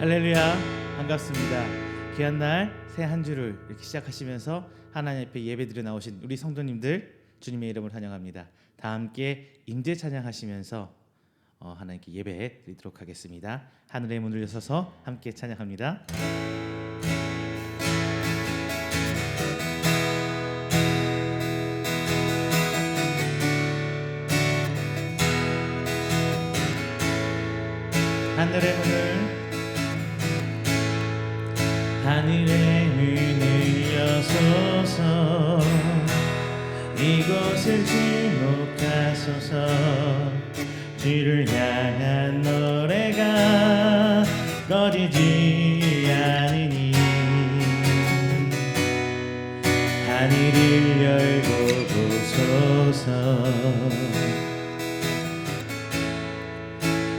할렐루야, 반갑습니다. 귀한 날 새 한 주를 이렇게 시작하시면서 하나님 앞에 예배드려 나오신 우리 성도님들 주님의 이름을 환영합니다. 다 함께 임재 찬양하시면서 하나님께 예배 드리도록 하겠습니다. 하늘의 문을 여서서 함께 찬양합니다. 하늘의 문을 여소서, 이곳을 주목하소서. 주를 향한 노래가 꺼지지 않으니 하늘을 열고 보소서.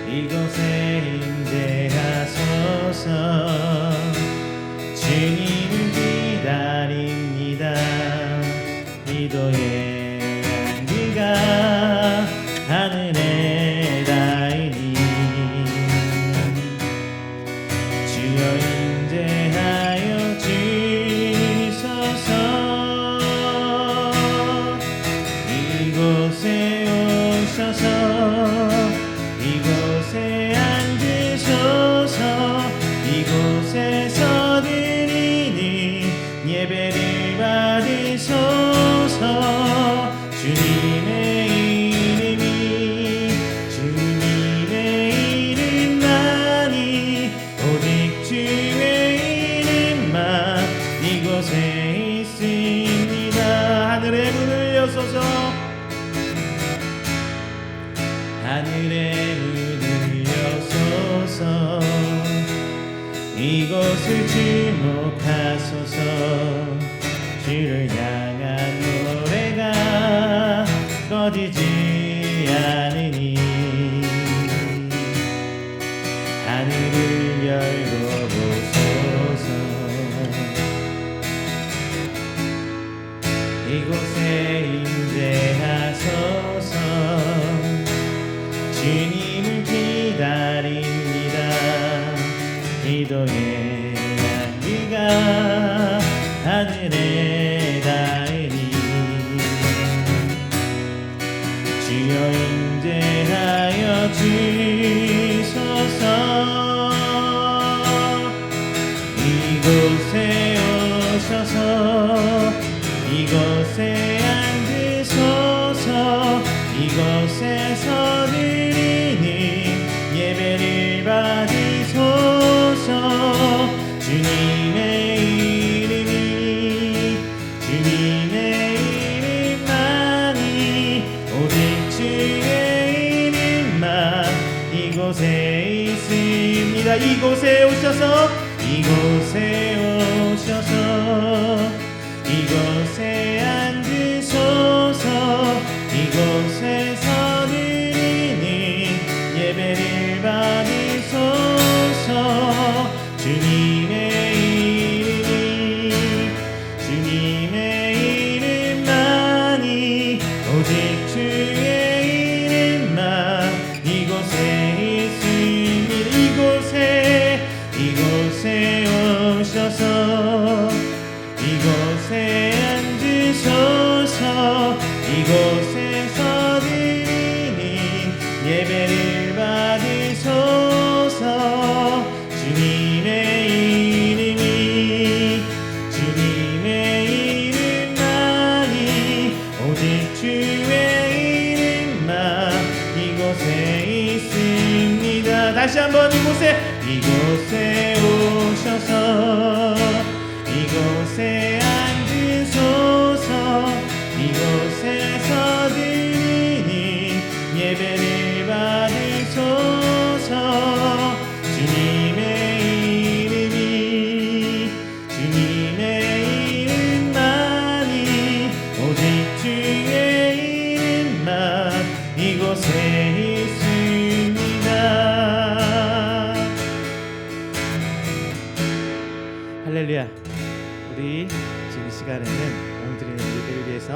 이곳에 임재하소서. 주님을 기다립니다. 기도의 향기가 하늘에 닿으니 주여 임재하여 주소서. 이곳에 오셔서 이곳에 앉으소서. 이곳에서 드리니 예배를 받으소서. 주님의 이름만이 오직 주의 이름만 이곳에 있습니다. 하늘의 문을 여소서. 하늘의 문을 여소서. 이곳을 주목하소서. 주를 향한 노래가 꺼지지 않으니 하늘을 열고 보소서. 이곳에 임재하소서. 주님을 기다립니다. 기도의 향기가 하늘에 닿으니 주여 임재하여 주소서. 이곳에 오셔서 이곳에 앉으소서. 이곳에서 드리니 예배를 받으소서. 주님의 이름만이 오직 주의 이름만 이곳에 있습니다. 이곳에 오셔서 이곳에 앉으소서. 이곳에서 드리니 예배를 받으소서. 주님의 이름만이 오직 주의 이름만 이곳에 있습니다. 이곳에 오셔서 이곳에 앉으소서. 이곳에서 드리니 예배를 받으소서. 주님의 이름만이 오직 주의 이름만 이곳에 있습니다. 다시 한번 이곳에 오셔서 이곳에 앉으소서. 이곳에서 드리니 예배를 받으소서. 주님의 이름만이 오직 주의 이름만 이곳에 있습니다. 할렐루야. 우리 지금 시간에는 오늘 드리는 예배를 위해서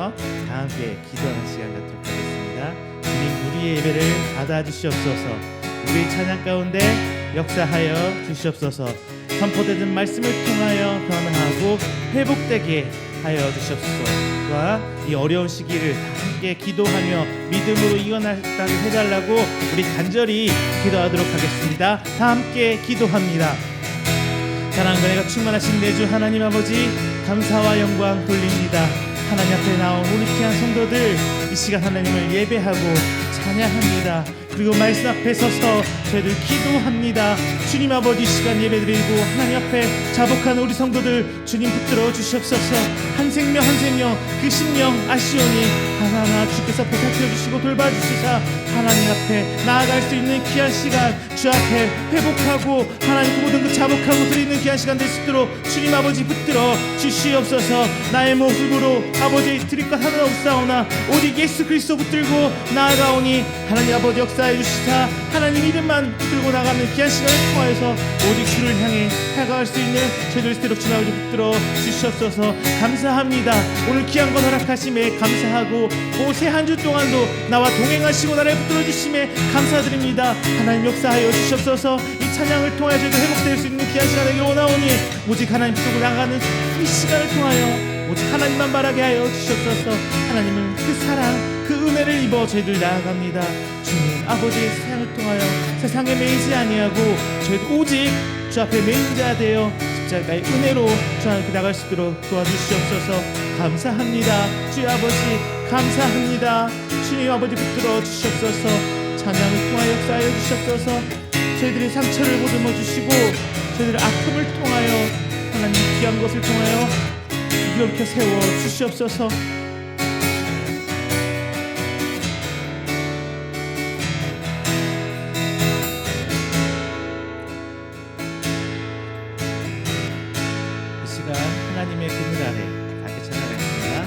다 함께 기도하는 시간 갖도록 하겠습니다. 주님, 우리의 예배를 받아주시옵소서. 우리 찬양 가운데 역사하여 주시옵소서. 선포되는 말씀을 통하여 변화하고 회복되게 하여 주시옵소서. 또한 이 어려운 시기를 함께 기도하며 믿음으로 이겨나가게 해달라고 우리 간절히 기도하도록 하겠습니다. 다 함께 기도합니다. 사랑과 은혜가 충만하신 내 주 하나님 아버지, 감사와 영광 돌립니다. 하나님 앞에 나온 우리 귀한 성도들, 이 시간 하나님을 예배하고 찬양합니다. 그리고 말씀 앞에 서서 저희들 기도합니다. 주님 아버지, 시간 예배드리고 하나님 앞에 자복한 우리 성도들 주님 붙들어 주시옵소서. 한 생명 한 생명 그 심령 아시오니 하나하나 주께서 보살펴 주시고 돌봐주시사 하나님 앞에 나아갈 수 있는 귀한 시간, 주 앞에 회복하고 하나님 그 모든 그 자복하고 드리는 귀한 시간 될 수 있도록 주님 아버지 붙들어 주시옵소서. 나의 모습으로 아버지 드릴 것 하나 없사오나 오직 예수 그리스도 붙들고 나아가오니 하나님 아버지 역사해 주시사 하나님 이름만 붙들고 나가는 귀한 시간을 통하여서 오직 주를 향해 다가갈 수 있는 저희들 스테록 주님 아버지 붙들어 주시옵소서. 감사합니다. 오늘 귀한 것 허락하심에 감사하고 새 한 주 동안도 나와 동행하시고 나를 붙들어 주심에 감사드립니다. 하나님 역사하여 주시옵소서. 이 찬양을 통하여 저희도 회복될 수 있는 귀한 시간에게 원하오니 오직 하나님 붙들고 나가는 이 시간을 통하여 오직 하나님만 바라게 하여 주시옵소서. 하나님은 그 사랑 그 은혜를 입어 저희들 나아갑니다. 주님 아버지의 사랑을 통하여 세상에 매이지 아니하고 저희도 오직 주 앞에 매인 자 되어 십자가의 은혜로 주 앞에 나갈 수 있도록 도와주시옵소서. 감사합니다. 주 아버지 감사합니다. 주님 아버지 붙들어 주시옵소서. 찬양을 통하여 역사하여 주시옵소서. 저희들의 상처를 보듬어 주시고 저희들의 아픔을 통하여 하나님 귀한 것을 통하여 일으켜 세워 주시옵소서. 이 시간 하나님의 그늘 아래 함께 찬양하겠습니다.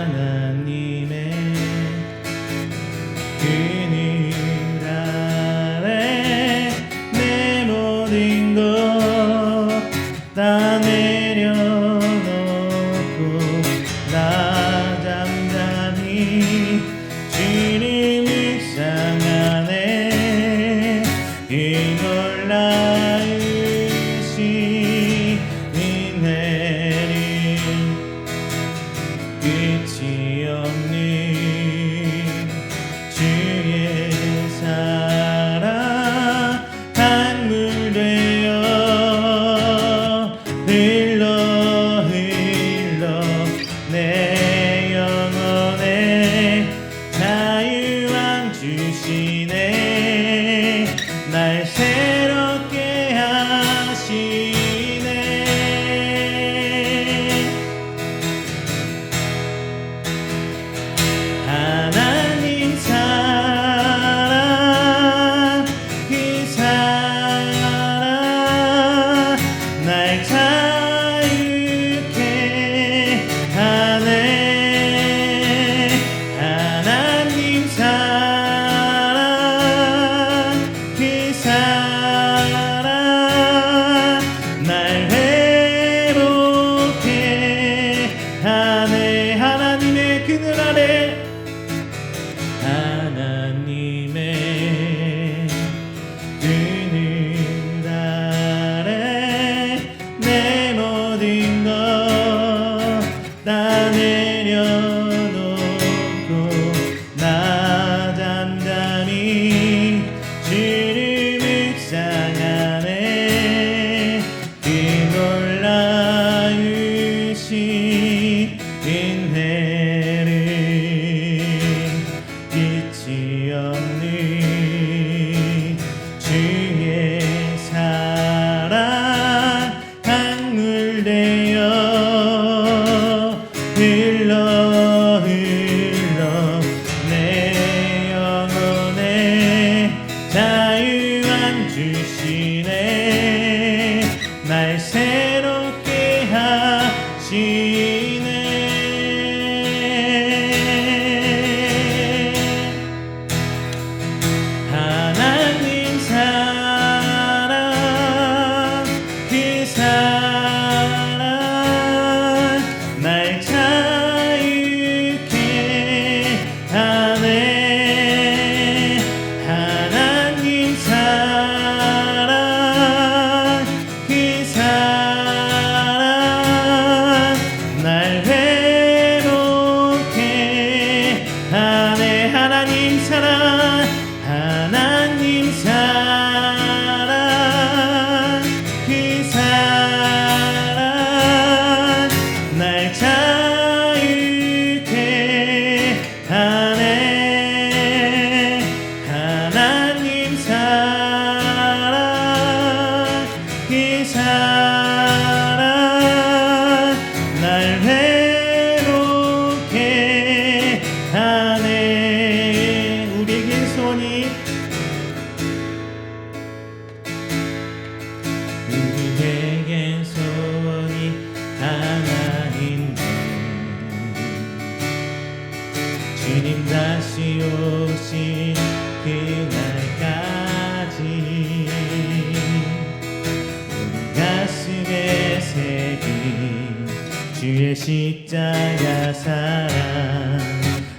하나님의 그늘 아래 내 모든 것 다 내려놓고 나 잠잠히 주님 묵상 안에 이 놀라우신 은혜를 끝이 없는 주의 사랑 강물 되어 흘러 흘러 내 영혼에 자유함 주시네. 날 새롭게 하시네. 하나님 사랑 그 사랑 날 자유케 하네. 하나님 사랑 그 사랑 날 회복해 하네. 하나님의 그늘 아래 하나님의 그늘 아래 내 모든 것 다 내려놓고 나 잠잠히 주를 묵상 안에 그 놀라우신 은혜를 주님 다시 오실 그날까지 우리 가슴에 새긴 주의 십자가 사랑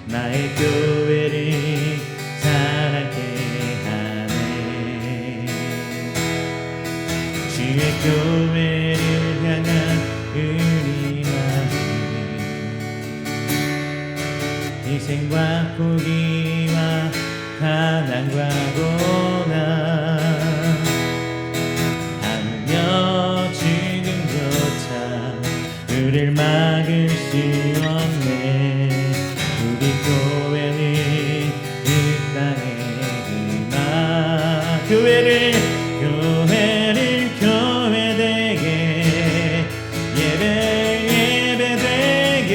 나의 교회를 살게 하네. 주의 교회를 향한 우리 마음 희생과 포기와 가난과 고난 하며 죽음조차 우리를 막을 수 없네. 우리 교회는 이 땅에 그만 교회를 교회되게 예배되게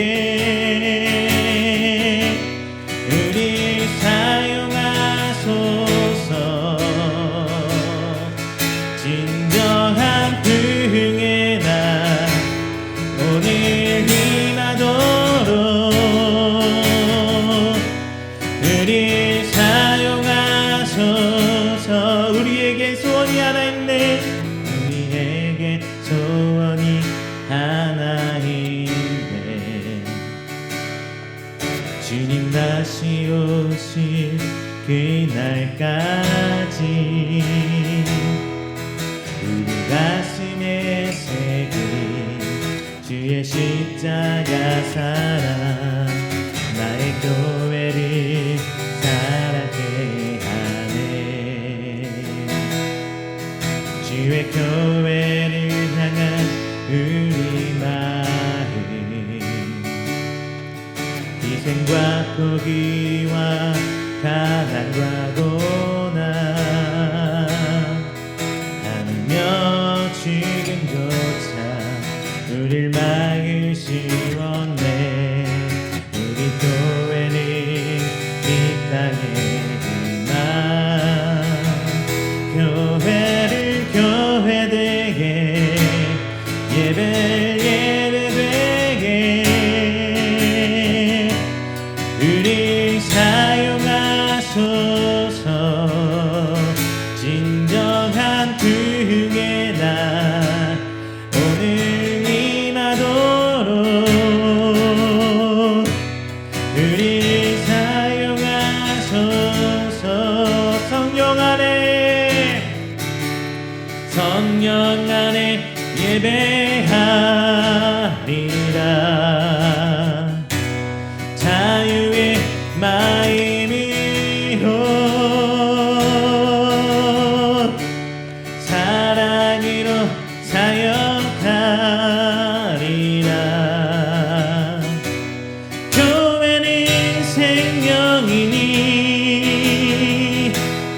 우리 사용하소서. 진정한 부흥의 날 오늘 임하도록 우리 사용하소서. 우리에게 소원이 하나 있네. 우리에게 소원이 하나 있네. 주님 다시 오실 그날까지 우리 가슴에 새긴 주의 십자가 사랑 나의 교회를 살게 하네. 주의 교회를 향한 우리 마음 희생과 포기와 가난과 고난 하며 죽음조차 우릴 막을 수 없네. 우리 교회는 이 땅에 그만 교회를 교회되게 예배되게 우리 사용하소서. 진정한 부흥의 날 오늘 임하도록 우리 사용하소서. 성령 안에 예배하리라. 자유의 마음으로 사랑으로 사역하리라. 교회는 생명이니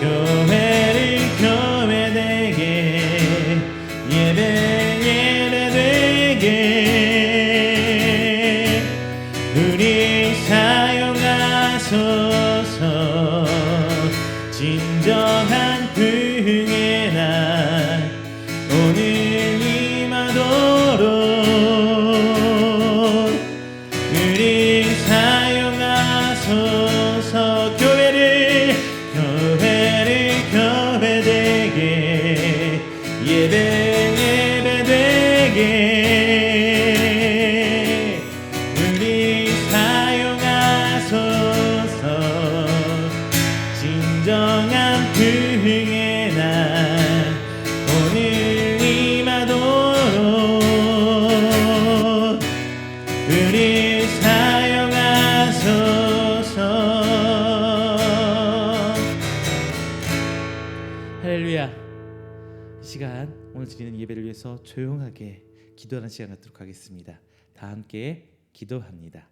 교회를 교회되게 예배되게 우리 사용하소서. 진정한 부흥의 날 오늘 임하도록 우리 사용하소서. 교회를 교회되게 예배되게 우리 사용하소서. 진정한 부흥의 날 오늘 임하도록 우리 사용하소서. 할렐루야. 이 시간 오늘 드리는 예배를 위해서 조용하게 기도하는 시간 갖도록 하겠습니다. 다 함께 기도합니다.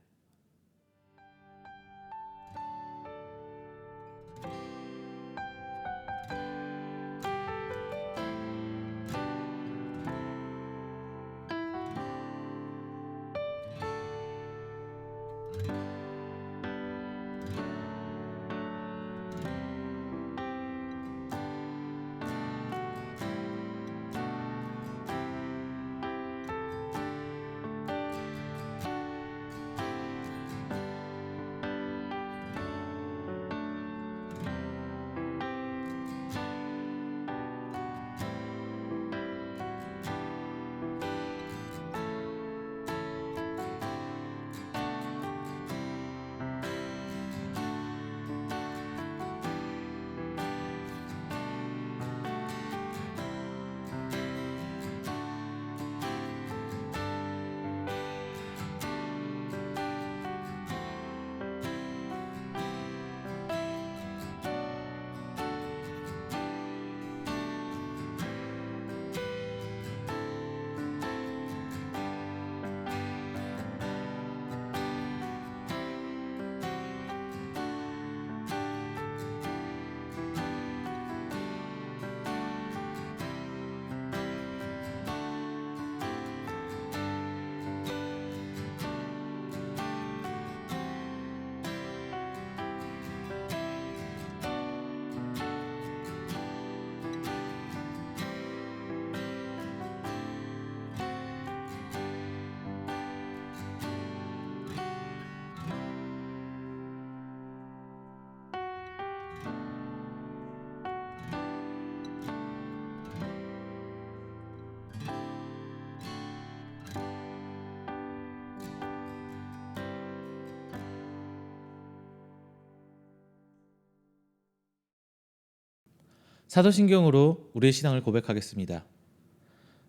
사도신경으로 우리의 신앙을 고백하겠습니다.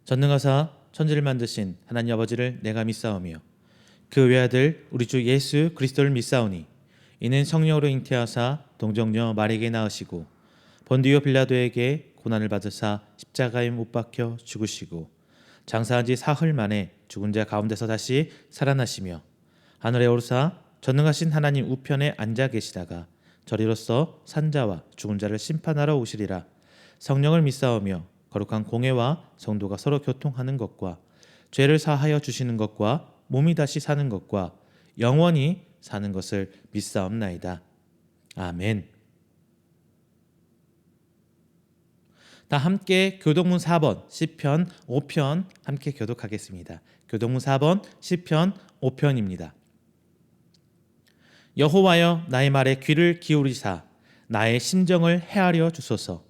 전능하사 천지를 만드신 하나님 아버지를 내가 믿사오며 그 외아들 우리 주 예수 그리스도를 믿사오니 이는 성령으로 잉태하사 동정녀 마리에게 낳으시고 본디오 빌라도에게 고난을 받으사 십자가에 못 박혀 죽으시고 장사한 지 사흘 만에 죽은 자 가운데서 다시 살아나시며 하늘에 오르사 전능하신 하나님 우편에 앉아 계시다가 저리로서 산자와 죽은 자를 심판하러 오시리라. 성령을 믿사오며 거룩한 공회와 성도가 서로 교통하는 것과 죄를 사하여 주시는 것과 몸이 다시 사는 것과 영원히 사는 것을 믿사옵나이다. 아멘. 다 함께 교동문 4번 시편 5편 함께 교독하겠습니다. 교동문 4번 시편 5편입니다. 여호와여 나의 말에 귀를 기울이사 나의 심정을 헤아려 주소서.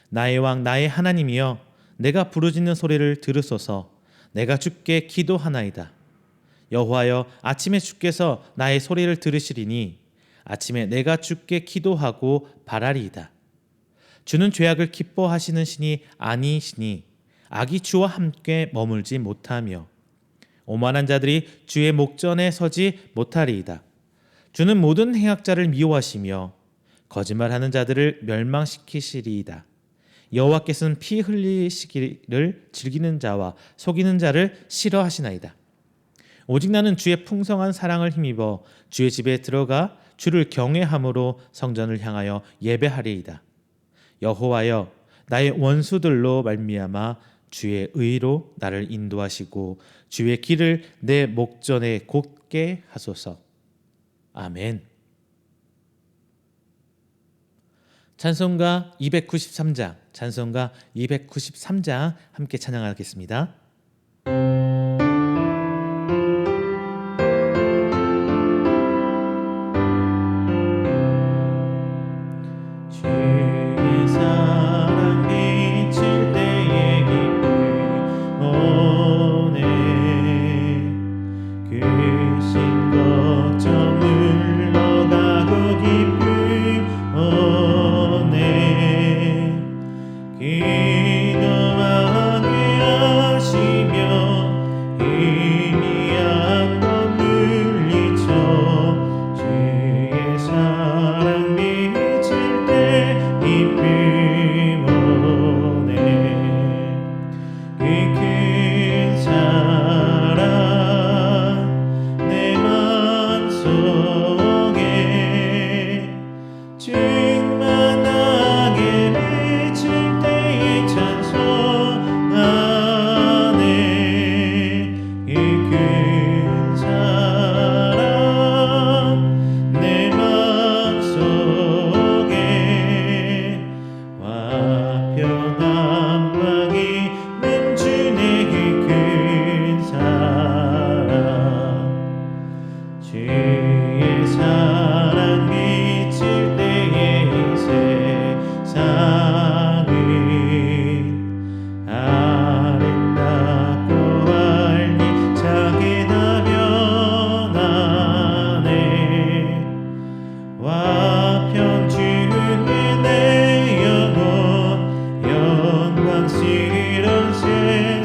나의 왕 나의 하나님이여 내가 부르짖는 소리를 들으소서. 내가 주께 기도하나이다. 여호와여 아침에 주께서 나의 소리를 들으시리니 아침에 내가 주께 기도하고 바라리이다. 주는 죄악을 기뻐하시는 신이 아니시니 악이 주와 함께 머물지 못하며 오만한 자들이 주의 목전에 서지 못하리이다. 주는 모든 행악자를 미워하시며 거짓말하는 자들을 멸망시키시리이다. 여호와께서는 피 흘리시기를 즐기는 자와 속이는 자를 싫어하시나이다. 오직 나는 주의 풍성한 사랑을 힘입어 주의 집에 들어가 주를 경외함으로 성전을 향하여 예배하리이다. 여호와여 나의 원수들로 말미암아 주의 의로 나를 인도하시고 주의 길을 내 목전에 곧게 하소서. 아멘. 찬송가 293장, 찬송가 293장 함께 찬양하겠습니다.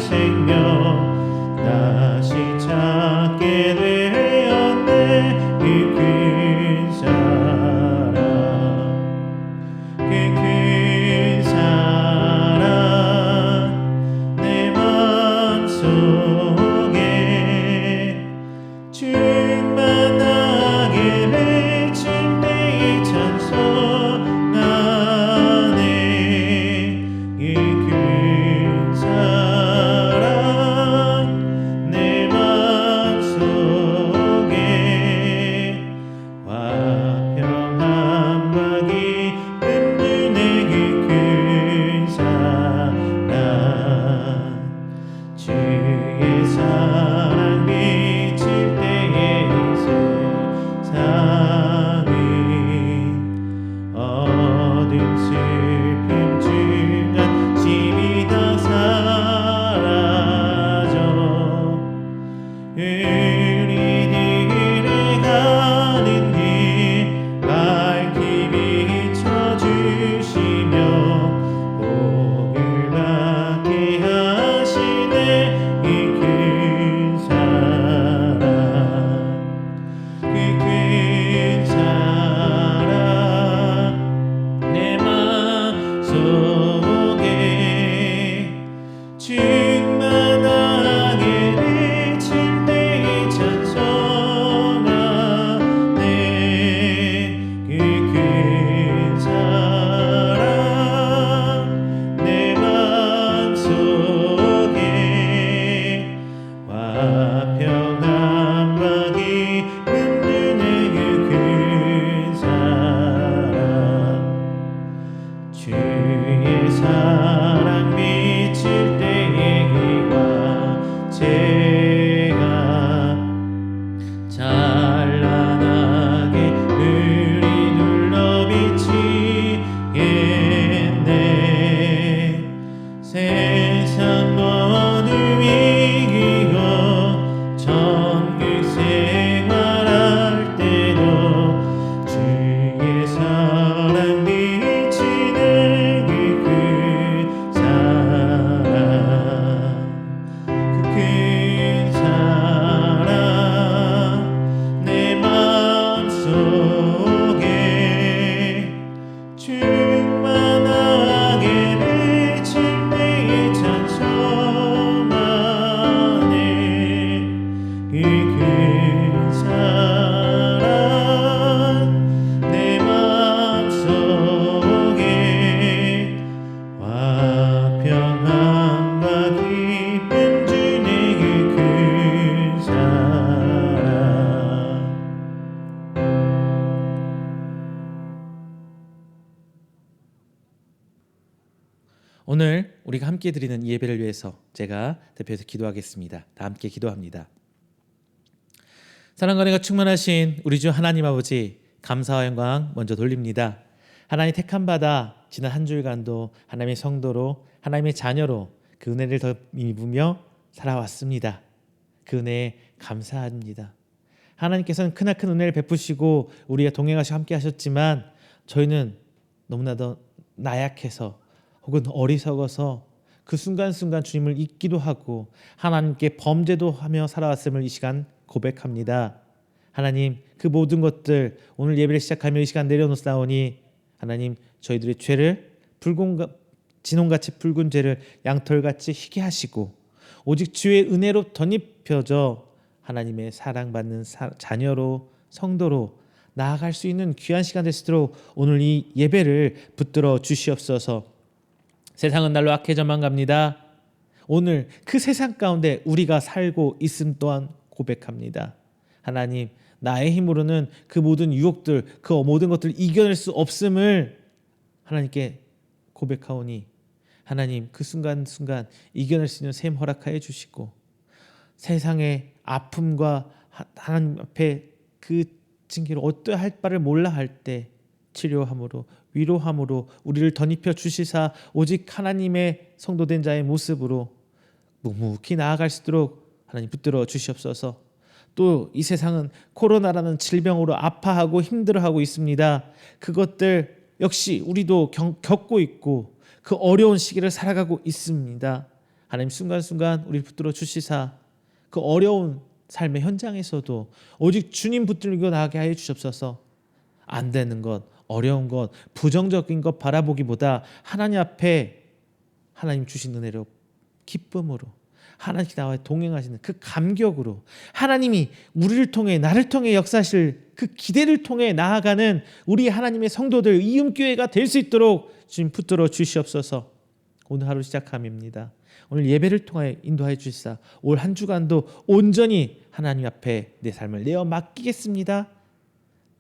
생명 다시 찾게 되었네. 오늘 우리가 함께 드리는 이 예배를 위해서 제가 대표해서 기도하겠습니다. 다 함께 기도합니다. 사랑과 은혜가 충만하신 우리 주 하나님 아버지, 감사와 영광 먼저 돌립니다. 하나님 택함 받아 지난 한 주일간도 하나님의 성도로, 하나님의 자녀로 그 은혜를 더 입으며 살아왔습니다. 그 은혜에 감사합니다. 하나님께서는 크나큰 은혜를 베푸시고 우리가 동행하시고 함께 하셨지만 저희는 너무나도 나약해서 혹은 어리석어서 그 순간순간 주님을 잊기도 하고 하나님께 범죄도 하며 살아왔음을 이 시간 고백합니다. 하나님, 그 모든 것들 오늘 예배를 시작하며 이 시간 내려놓사오니 하나님, 저희들의 죄를 진홍같이 붉은 죄를 양털같이 희게 하시고 오직 주의 은혜로 덧입혀져 하나님의 사랑받는 자녀로, 성도로 나아갈 수 있는 귀한 시간 될 수 있도록 오늘 이 예배를 붙들어 주시옵소서. 세상은 날로 악해져만 갑니다. 오늘 그 세상 가운데 우리가 살고 있음 또한 고백합니다. 하나님, 나의 힘으로는 그 모든 유혹들, 그 모든 것들을 이겨낼 수 없음을 하나님께 고백하오니 하나님, 그 순간순간 이겨낼 수 있는 셈 허락하여 주시고 세상의 아픔과 하나님 앞에 그 징계로 어떠할 바를 몰라 할 때 치료함으로 위로함으로 우리를 덧입혀 주시사 오직 하나님의 성도된 자의 모습으로 묵묵히 나아갈 수 있도록 하나님 붙들어 주시옵소서. 또 이 세상은 코로나라는 질병으로 아파하고 힘들어하고 있습니다. 그것들 역시 우리도 겪고 있고 그 어려운 시기를 살아가고 있습니다. 하나님, 순간순간 우리를 붙들어 주시사 그 어려운 삶의 현장에서도 오직 주님 붙들고 나가게 하여 주시옵소서. 안 되는 것, 어려운 것, 부정적인 것 바라보기보다 하나님 앞에 하나님 주신 은혜로 기쁨으로 하나님께 나와 동행하시는 그 감격으로 하나님이 우리를 통해 나를 통해 역사하실 그 기대를 통해 나아가는 우리 하나님의 성도들 이음교회가 될 수 있도록 주님 붙들어 주시옵소서. 오늘 하루 시작함입니다. 오늘 예배를 통하여 인도하여 주시사 올 한 주간도 온전히 하나님 앞에 내 삶을 내어 맡기겠습니다.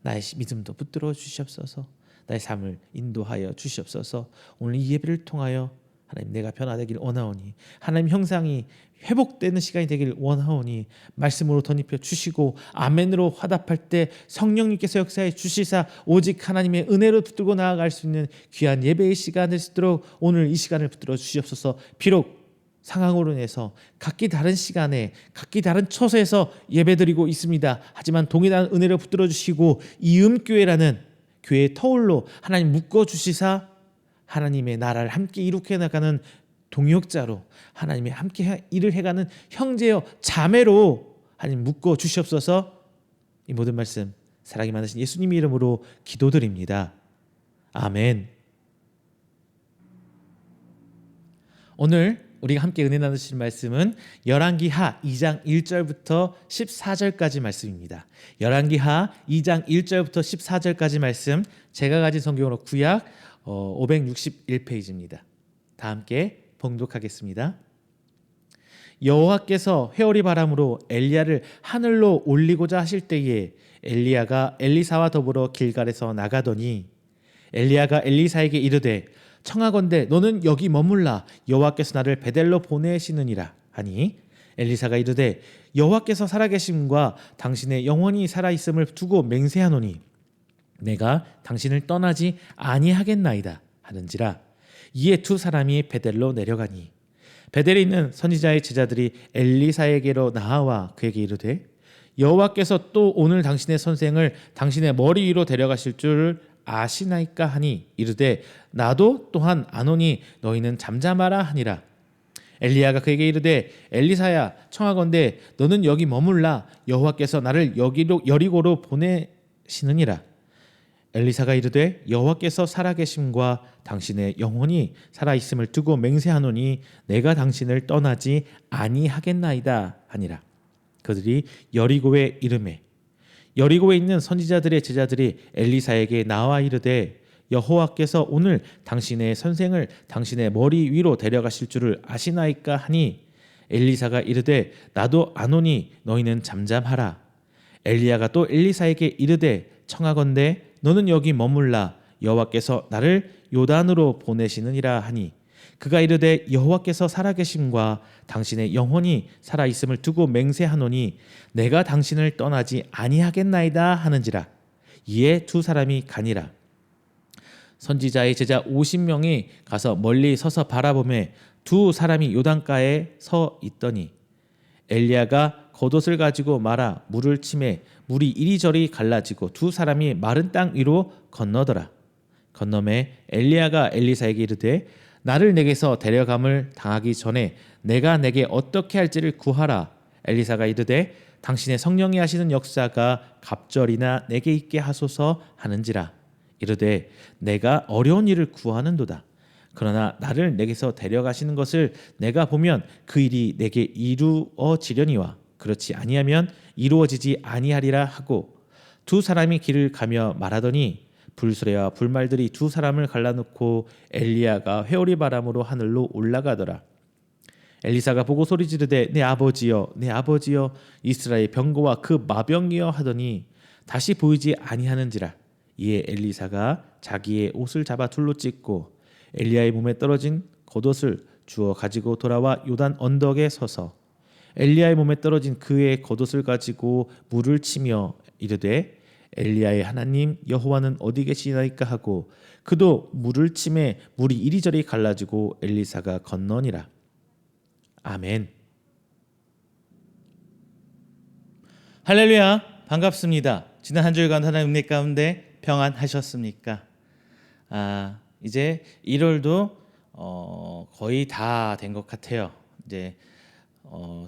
나의 믿음도 붙들어 주시옵소서. 나의 삶을 인도하여 주시옵소서. 오늘 이 예배를 통하여 하나님, 내가 변화되길 원하오니 하나님 형상이 회복되는 시간이 되길 원하오니 말씀으로 덧입혀 주시고 아멘으로 화답할 때 성령님께서 역사해 주시사 오직 하나님의 은혜로 붙들고 나아갈 수 있는 귀한 예배의 시간 될 수 있도록 오늘 이 시간을 붙들어 주시옵소서. 비록 상황으로 인해서 각기 다른 시간에 각기 다른 처소에서 예배드리고 있습니다. 하지만 동일한 은혜를 붙들어 주시고 이음교회라는 교회의 터울로 하나님 묶어 주시사 하나님의 나라를 함께 이룩해 나가는 동역자로 하나님의 함께 일을 해가는 형제여 자매로 하나님 묶어 주시옵소서. 이 모든 말씀 사랑이 많으신 예수님 이름으로 기도드립니다. 아멘. 오늘 우리가 함께 은혜 나누실 말씀은 열왕기하 2장 1절부터 14절까지 말씀입니다. 열왕기하 2장 1절부터 14절까지 말씀, 제가 가진 성경으로 구약 561페이지입니다. 다 함께 봉독하겠습니다. 여호와께서 회오리 바람으로 엘리야를 하늘로 올리고자 하실 때에 엘리야가 엘리사와 더불어 길갈에서 나가더니 엘리야가 엘리사에게 이르되 청하건대 너는 여기 머물라, 여호와께서 나를 베델로 보내시느니라 하니 엘리사가 이르되 여호와께서 살아계심과 당신의 영원히 살아있음을 두고 맹세하노니 내가 당신을 떠나지 아니하겠나이다 하는지라. 이에 두 사람이 베델로 내려가니 베델에 있는 선지자의 제자들이 엘리사에게로 나아와 그에게 이르되 여호와께서 또 오늘 당신의 선생을 당신의 머리 위로 데려가실 줄 아시나이까 하니 이르되 나도 또한 아노니 너희는 잠잠하라 하니라. 엘리야가 그에게 이르되 엘리사야 청하건대 너는 여기 머물라, 여호와께서 나를 여기로 여리고로 보내시느니라. 엘리사가 이르되 여호와께서 살아계심과 당신의 영혼이 살아있음을 두고 맹세하노니 내가 당신을 떠나지 아니하겠나이다 하니라. 그들이 여리고에 이르매 여리고에 있는 선지자들의 제자들이 엘리사에게 나와 이르되 여호와께서 오늘 당신의 선생을 당신의 머리 위로 데려가실 줄을 아시나이까 하니 엘리사가 이르되 나도 아노니 너희는 잠잠하라. 엘리야가 또 엘리사에게 이르되 청하건대 너는 여기 머물라, 여호와께서 나를 요단으로 보내시느니라 하니 그가 이르되 여호와께서 살아계심과 당신의 영혼이 살아있음을 두고 맹세하노니 내가 당신을 떠나지 아니하겠나이다 하는지라. 이에 두 사람이 가니라. 선지자의 제자 50명이 가서 멀리 서서 바라보매 두 사람이 요단가에 서 있더니 엘리야가 겉옷을 가지고 말아 물을 치매 물이 이리저리 갈라지고 두 사람이 마른 땅 위로 건너더라. 건너매 엘리야가 엘리사에게 이르되 나를 내게서 데려감을 당하기 전에 내가 내게 어떻게 할지를 구하라. 엘리사가 이르되 당신의 성령이 하시는 역사가 갑절이나 내게 있게 하소서 하는지라. 이르되 내가 어려운 일을 구하는도다. 그러나 나를 내게서 데려가시는 것을 내가 보면 그 일이 내게 이루어지려니와 그렇지 아니하면 이루어지지 아니하리라 하고 두 사람이 길을 가며 말하더니 불수레와 불말들이 두 사람을 갈라놓고 엘리야가 회오리 바람으로 하늘로 올라가더라. 엘리사가 보고 소리 지르되 내 아버지여 내 아버지여 이스라엘 병거와 그 마병이여 하더니 다시 보이지 아니하는지라. 이에 엘리사가 자기의 옷을 잡아 둘로 찢고 엘리야의 몸에 떨어진 겉옷을 주워 가지고 돌아와 요단 언덕에 서서 엘리야의 몸에 떨어진 그의 겉옷을 가지고 물을 치며 이르되 엘리야의 하나님 여호와는 어디 계시나이까 하고 그도 물을 치매 물이 이리저리 갈라지고 엘리사가 건너니라. 아멘. 할렐루야. 반갑습니다. 지난 한 주간 하나님 은혜 가운데 평안하셨습니까? 이제 1월도 거의 다 된 것 같아요. 이제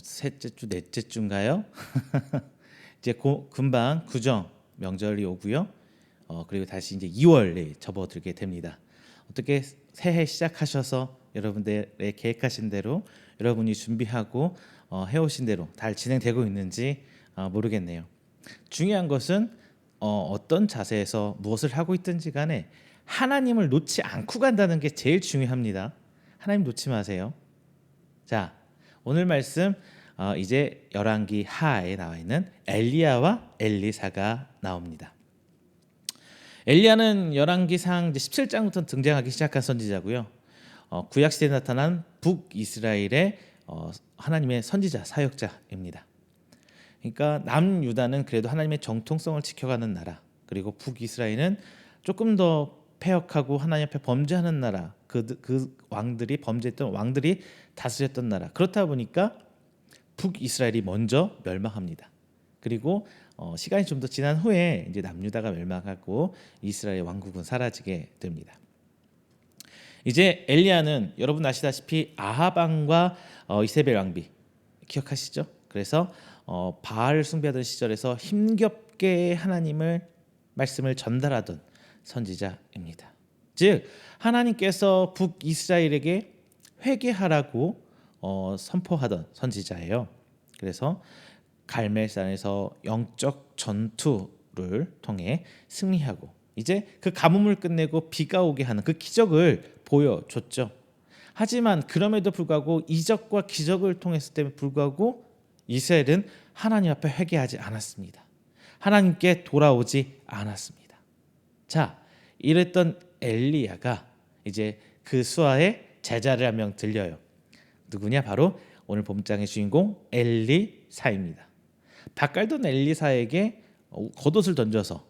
셋째 주, 넷째 주인가요? 이제 금방 구정 명절이 오고요. 그리고 다시 이제 2월에 접어들게 됩니다. 어떻게 새해 시작하셔서 여러분들의 계획하신 대로 여러분이 준비하고 해오신 대로 잘 진행되고 있는지 모르겠네요. 중요한 것은 어떤 자세에서 무엇을 하고 있든지 간에 하나님을 놓지 않고 간다는 게 제일 중요합니다. 하나님 놓지 마세요. 자, 오늘 말씀 이제 열왕기 하에 나와 있는 엘리야와 엘리사가 나옵니다. 엘리야는 열왕기상 17장부터 등장하기 시작한 선지자고요. 구약 시대에 나타난 북이스라엘의 하나님의 선지자 사역자입니다. 그러니까 남유다는 그래도 하나님의 정통성을 지켜가는 나라, 그리고 북이스라엘은 조금 더 패역하고 하나님 앞에 범죄하는 나라, 그 왕들이 범죄했던 왕들이 다스렸던 나라. 그렇다 보니까 북이스라엘이 먼저 멸망합니다. 그리고 시간이 좀 더 지난 후에 이제 남유다가 멸망하고 이스라엘 왕국은 사라지게 됩니다. 이제 엘리야는 여러분 아시다시피 아합 왕과 이세벨 왕비 기억하시죠? 그래서 바알 숭배하던 시절에서 힘겹게 하나님을 말씀을 전달하던 선지자입니다. 즉 하나님께서 북이스라엘에게 회개하라고 선포하던 선지자예요. 그래서 갈멜산에서 영적 전투를 통해 승리하고 이제 그 가뭄을 끝내고 비가 오게 하는 그 기적을 보여줬죠. 하지만 그럼에도 불구하고 이적과 기적을 통했을 때에 불구하고 이스라엘은 하나님 앞에 회개하지 않았습니다. 하나님께 돌아오지 않았습니다. 자, 이랬던 엘리야가 이제 그 수하에 제자를 한 명 들려요. 누구냐? 바로 오늘 본장의 주인공 엘리사입니다. 밭갈던 엘리사에게 겉옷을 던져서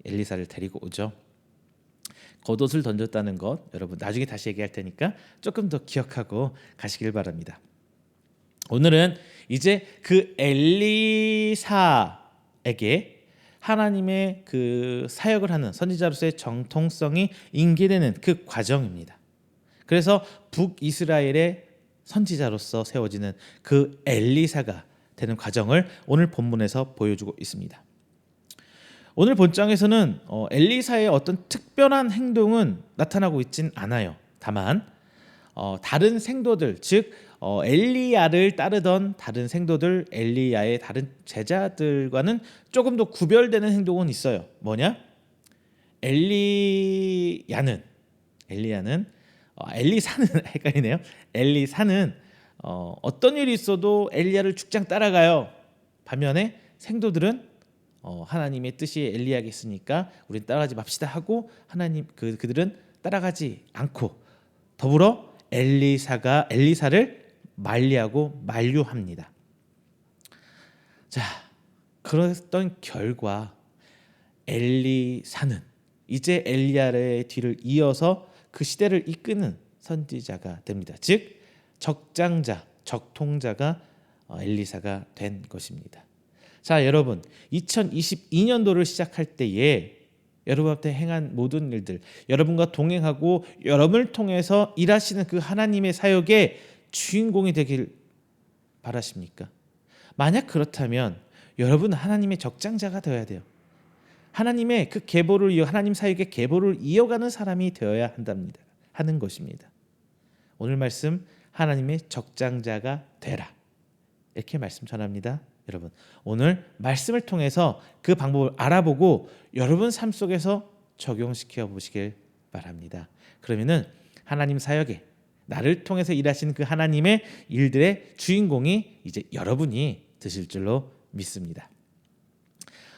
엘리사를 데리고 오죠. 겉옷을 던졌다는 것 여러분 나중에 다시 얘기할 테니까 조금 더 기억하고 가시길 바랍니다. 오늘은 이제 그 엘리사에게 하나님의 그 사역을 하는 선지자로서의 정통성이 인계되는 그 과정입니다. 그래서 북이스라엘의 선지자로서 세워지는 그 엘리사가 되는 과정을 오늘 본문에서 보여주고 있습니다. 오늘 본장에서는 엘리사의 어떤 특별한 행동은 나타나고 있진 않아요. 다만 다른 생도들, 즉 엘리야를 따르던 다른 생도들, 엘리야의 다른 제자들과는 조금 더 구별되는 행동은 있어요. 뭐냐? 엘리사는 헷갈리네요. 엘리사는 어떤 일이 있어도 엘리야를 죽장 따라가요. 반면에 생도들은 하나님의 뜻이 엘리야에게 있으니까 우린 따라가지 맙시다 하고 하나님 그들은 따라가지 않고 더불어 엘리사를 만리하고 만류합니다. 자, 그랬던 결과 엘리사는 이제 엘리야의 뒤를 이어서 그 시대를 이끄는 선지자가 됩니다. 즉 적장자, 적통자가 엘리사가 된 것입니다. 자, 여러분 2022년도를 시작할 때에 여러분한테 행한 모든 일들, 여러분과 동행하고 여러분을 통해서 일하시는 그 하나님의 사역의 주인공이 되길 바라십니까? 만약 그렇다면 여러분 하나님의 적장자가 되어야 돼요. 하나님의 그 계보를 하나님 사역의 계보를 이어가는 사람이 되어야 한답니다. 하는 것입니다. 오늘 말씀 하나님의 적장자가 되라. 이렇게 말씀 전합니다. 여러분 오늘 말씀을 통해서 그 방법을 알아보고 여러분 삶 속에서 적용시켜 보시길 바랍니다. 그러면은 하나님 사역에 나를 통해서 일하시는 그 하나님의 일들의 주인공이 이제 여러분이 되실 줄로 믿습니다.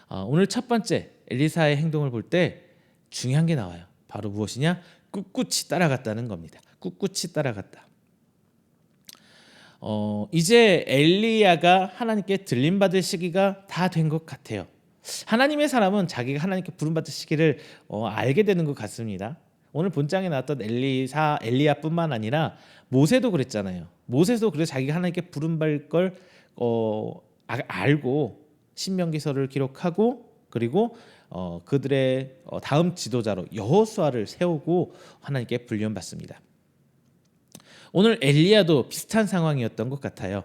오늘 첫 번째 엘리사의 행동을 볼 때 중요한 게 나와요. 바로 무엇이냐? 꿋꿋이 따라갔다는 겁니다. 꿋꿋이 따라갔다. 이제 엘리야가 하나님께 들림받을 시기가 다 된 것 같아요. 하나님의 사람은 자기가 하나님께 부름받을 시기를 알게 되는 것 같습니다. 오늘 본장에 나왔던 엘리야뿐만 아니라 모세도 그랬잖아요. 모세도 그래서 자기가 하나님께 부름받을 걸 알고 신명기서를 기록하고 그리고 그들의 다음 지도자로 여호수아를 세우고 하나님께 불륜받습니다. 오늘 엘리야도 비슷한 상황이었던 것 같아요.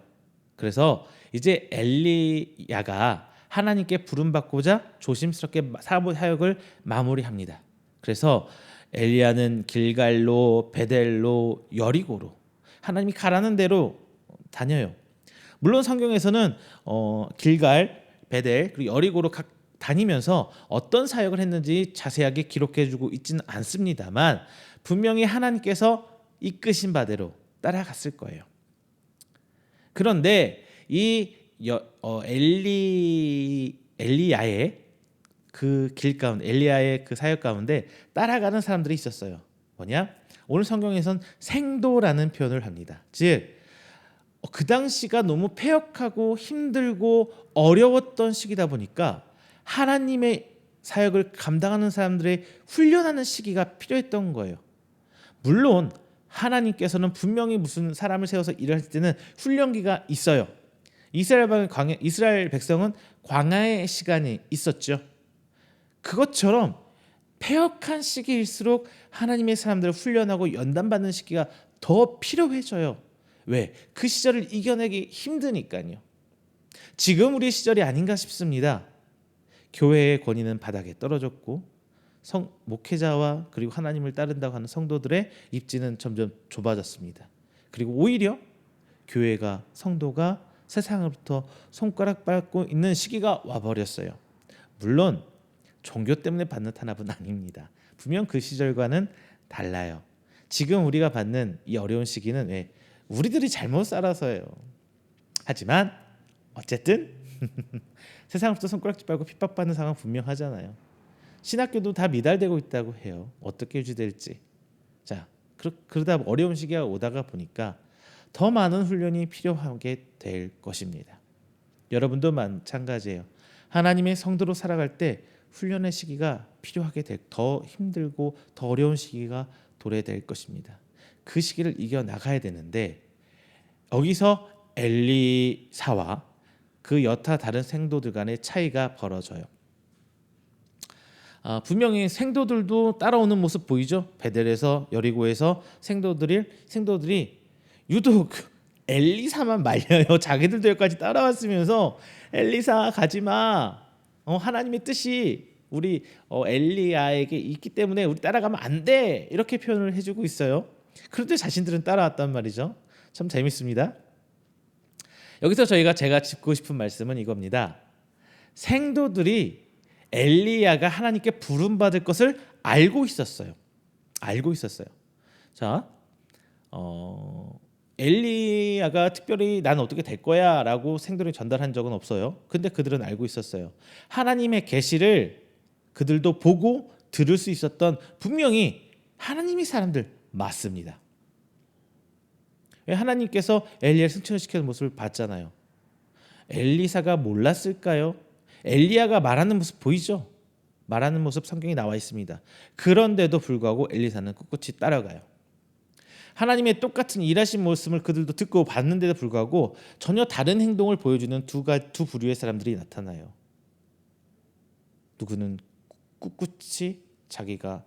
그래서 이제 엘리야가 하나님께 부름받고자 조심스럽게 사역을 마무리합니다. 그래서 엘리야는 길갈로, 베델로, 여리고로 하나님이 가라는 대로 다녀요. 물론 성경에서는 길갈, 베델 그리고 여리고로 각 다니면서 어떤 사역을 했는지 자세하게 기록해주고 있지는 않습니다만 분명히 하나님께서 이끄신 바대로 따라갔을 거예요. 그런데 이 엘리야의 그 길 가운데, 엘리야의 그 사역 가운데 따라가는 사람들이 있었어요. 뭐냐? 오늘 성경에선 생도라는 표현을 합니다. 즉 그 당시가 너무 패역하고 힘들고 어려웠던 시기다 보니까 하나님의 사역을 감당하는 사람들의 훈련하는 시기가 필요했던 거예요. 물론 하나님께서는 분명히 무슨 사람을 세워서 일을 할 때는 훈련기가 있어요. 이스라엘 백성은 광야의 시간이 있었죠. 그것처럼 패역한 시기일수록 하나님의 사람들을 훈련하고 연단받는 시기가 더 필요해져요. 왜? 그 시절을 이겨내기 힘드니까요. 지금 우리 시절이 아닌가 싶습니다. 교회의 권위는 바닥에 떨어졌고 목회자와 그리고 하나님을 따른다고 하는 성도들의 입지는 점점 좁아졌습니다. 그리고 오히려 교회가 성도가 세상으로부터 손가락 밟고 있는 시기가 와버렸어요. 물론 종교 때문에 받는 탄압은 아닙니다. 분명 그 시절과는 달라요. 지금 우리가 받는 이 어려운 시기는 왜? 우리들이 잘못 살아서예요. 하지만 어쨌든 세상으로부터 손가락질 밟고 핍박받는 상황 분명하잖아요. 신학교도 다 미달되고 있다고 해요. 어떻게 유지될지. 자, 그러다 어려운 시기가 오다가 보니까 더 많은 훈련이 필요하게 될 것입니다. 여러분도 마찬가지예요. 하나님의 성도로 살아갈 때 훈련의 시기가 필요하게 될, 더 힘들고 더 어려운 시기가 도래될 것입니다. 그 시기를 이겨 나가야 되는데 여기서 엘리사와 그 여타 다른 생도들 간의 차이가 벌어져요. 분명히 생도들도 따라오는 모습 보이죠? 베델에서 여리고에서 생도들이 유독 엘리사만 말려요. 자기들도 여기까지 따라왔으면서 엘리사 가지마. 하나님의 뜻이 우리 엘리야에게 있기 때문에 우리 따라가면 안 돼. 이렇게 표현을 해주고 있어요. 그런데 자신들은 따라왔단 말이죠. 참 재밌습니다. 여기서 제가 짚고 싶은 말씀은 이겁니다. 생도들이 엘리야가 하나님께 부름받을 것을 알고 있었어요. 자, 엘리야가 특별히 난 어떻게 될 거야 라고 생도들이 전달한 적은 없어요. 근데 그들은 알고 있었어요. 하나님의 계시를 그들도 보고 들을 수 있었던 분명히 하나님의 사람들 맞습니다. 왜 하나님께서 엘리야를 승천시키는 모습을 봤잖아요. 엘리사가 몰랐을까요? 엘리야가 말하는 모습 보이죠? 말하는 모습 성경에 나와 있습니다. 그런데도 불구하고 엘리사는 꿋꿋이 따라가요. 하나님의 똑같은 일하신 모습을 그들도 듣고 봤는데도 불구하고 전혀 다른 행동을 보여주는 두 부류의 사람들이 나타나요. 누구는 꿋꿋이 자기가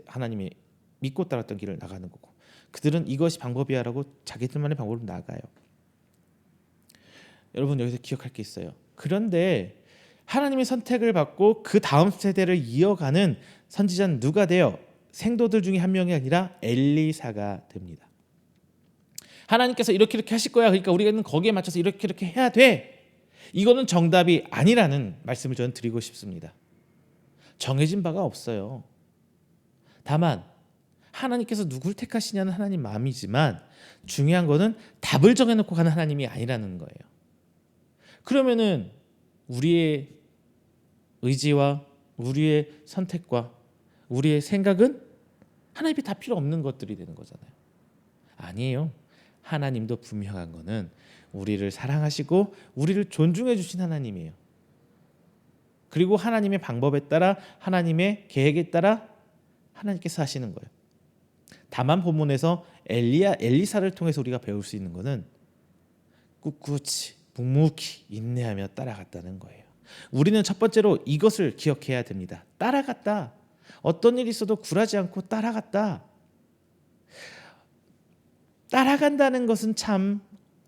하나님의 믿고 따랐던 길을 나가는 거고, 그들은 이것이 방법이야라고 자기들만의 방법으로 나가요. 여러분, 여기서 기억할 게 있어요. 그런데 하나님의 선택을 받고 그 다음 세대를 이어가는 선지자는 누가 돼요? 생도들 중에 한 명이 아니라 엘리사가 됩니다. 하나님께서 이렇게 하실 거야. 그러니까 우리는 거기에 맞춰서 이렇게 해야 돼. 이거는 정답이 아니라는 말씀을 저는 드리고 싶습니다. 정해진 바가 없어요. 다만 하나님께서 누굴 택하시냐는 하나님 마음이지만 중요한 거는 답을 정해놓고 가는 하나님이 아니라는 거예요. 그러면은 우리의 의지와 우리의 선택과 우리의 생각은 하나님이 다 필요 없는 것들이 되는 거잖아요. 아니에요. 하나님도 분명한 거는 우리를 사랑하시고 우리를 존중해 주신 하나님이에요. 그리고 하나님의 방법에 따라 하나님의 계획에 따라 하나님께서 하시는 거예요. 다만 본문에서 엘리사를 통해서 우리가 배울 수 있는 거는 꿋꿋이 묵묵히 인내하며 따라갔다는 거예요. 우리는 첫 번째로 이것을 기억해야 됩니다. 따라갔다. 어떤 일이 있어도 굴하지 않고 따라갔다. 따라간다는 것은 참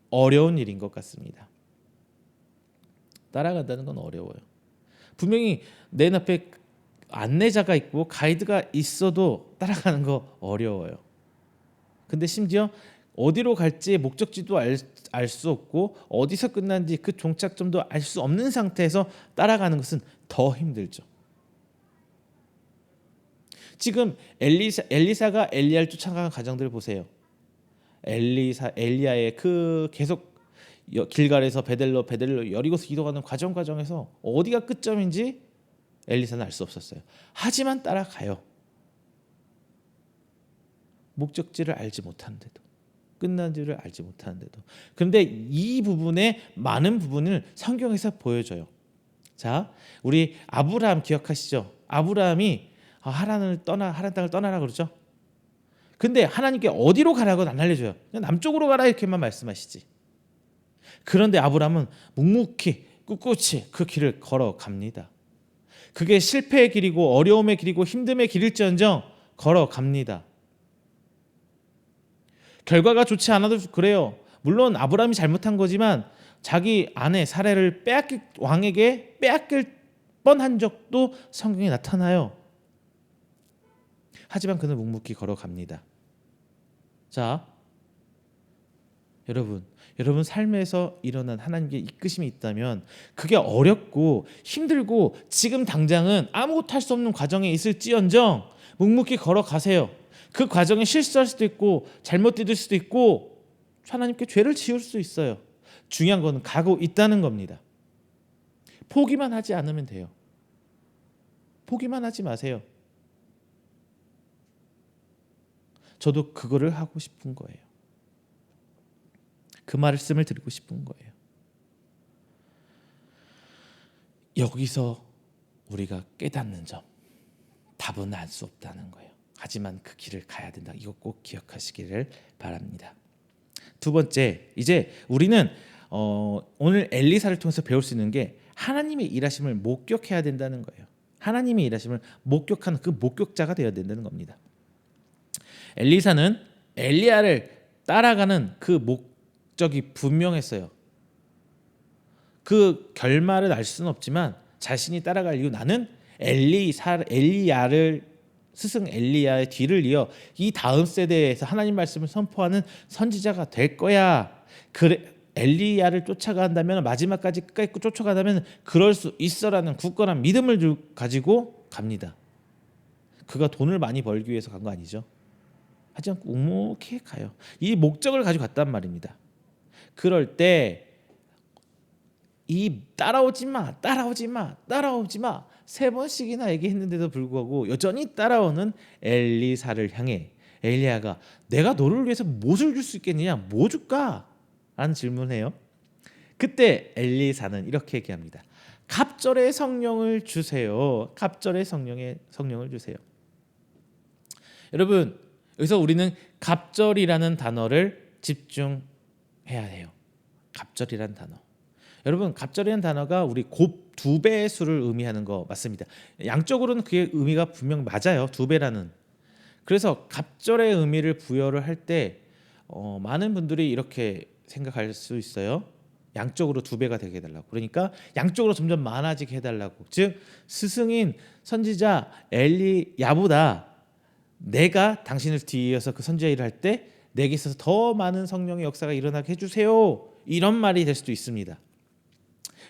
어려운 일인 것 같습니다. 따라간다는 건 어려워요. 분명히 내 앞에 안내자가 있고 가이드가 있어도 따라가는 거 어려워요. 근데 심지어 어디로 갈지 목적지도 알 수 없고 어디서 끝난지 그 종착점도 알 수 없는 상태에서 따라가는 것은 더 힘들죠. 지금 엘리사가 엘리야를 쫓아가는 과정들을 보세요. 엘리야의 그 계속 길갈에서 베델로 여리고서 이동하는 과정에서 어디가 끝점인지 엘리사는 알 수 없었어요. 하지만 따라가요. 목적지를 알지 못하는데도, 끝난지를 알지 못하는데도. 그런데 이 부분의 많은 부분을 성경에서 보여줘요. 자, 우리 아브라함 기억하시죠? 아브라함이 하란 땅을 떠나라 그러죠. 근데 하나님께 어디로 가라고는 안 알려줘요. 그냥 남쪽으로 가라 이렇게만 말씀하시지. 그런데 아브라함은 묵묵히 꿋꿋이 그 길을 걸어갑니다. 그게 실패의 길이고 어려움의 길이고 힘듦의 길일지언정 걸어갑니다. 결과가 좋지 않아도 그래요. 물론 아브라함이 잘못한 거지만 자기 아내 사레를 왕에게 빼앗길 뻔한 적도 성경에 나타나요. 하지만 그는 묵묵히 걸어갑니다. 자, 여러분 삶에서 일어난 하나님의 이끄심이 있다면 그게 어렵고 힘들고 지금 당장은 아무것도 할 수 없는 과정에 있을지언정 묵묵히 걸어가세요. 그 과정에 실수할 수도 있고 잘못될 수도 있고 하나님께 죄를 지을 수 있어요. 중요한 건 가고 있다는 겁니다. 포기만 하지 않으면 돼요. 포기만 하지 마세요. 저도 그거를 하고 싶은 거예요. 그 말씀을 드리고 싶은 거예요. 여기서 우리가 깨닫는 점, 답은 알 수 없다는 거예요. 하지만 그 길을 가야 된다. 이거 꼭 기억하시기를 바랍니다. 두 번째, 이제 우리는 오늘 엘리사를 통해서 배울 수 있는 게 하나님의 일하심을 목격해야 된다는 거예요. 하나님의 일하심을 목격하는 그 목격자가 되어야 된다는 겁니다. 엘리사는 엘리야를 따라가는 그 목적이 분명했어요. 그 결말을 알 수는 없지만 자신이 따라갈 이유, 나는 스승 엘리야의 뒤를 이어 이 다음 세대에서 하나님 말씀을 선포하는 선지자가 될 거야. 그래, 엘리야를 쫓아간다면, 마지막까지 끝까지 쫓아가다면 그럴 수 있어라는 굳건한 믿음을 가지고 갑니다. 그가 돈을 많이 벌기 위해서 간 거 아니죠. 하지 않고 묵묵히 가요. 이 목적을 가지고 갔단 말입니다. 그럴 때 이 따라오지 마 3번씩이나 얘기했는데도 불구하고 여전히 따라오는 엘리사를 향해 엘리야가 내가 너를 위해서 무엇을 줄 수 있겠느냐? 뭐 줄까? 라는 질문을 해요. 그때 엘리사는 이렇게 얘기합니다. 갑절의 성령을 주세요. 갑절의 성령을 주세요. 여러분, 여기서 우리는 갑절이라는 단어를 집중해야 해요. 갑절이라는 단어. 여러분, 갑절이라는 단어가 우리 곱 2배의 수를 의미하는 거 맞습니다. 양적으로는 그게 의미가 분명 맞아요. 2배라는. 그래서 갑절의 의미를 부여를 할 때 많은 분들이 이렇게 생각할 수 있어요. 양쪽으로 2배가 되게 해달라고. 그러니까 양쪽으로 점점 많아지게 해달라고. 즉 스승인 선지자 엘리야보다 내가 당신을 뒤이어서 그 선지자 일을 할 때 내게 있어서 더 많은 성령의 역사가 일어나게 해주세요. 이런 말이 될 수도 있습니다.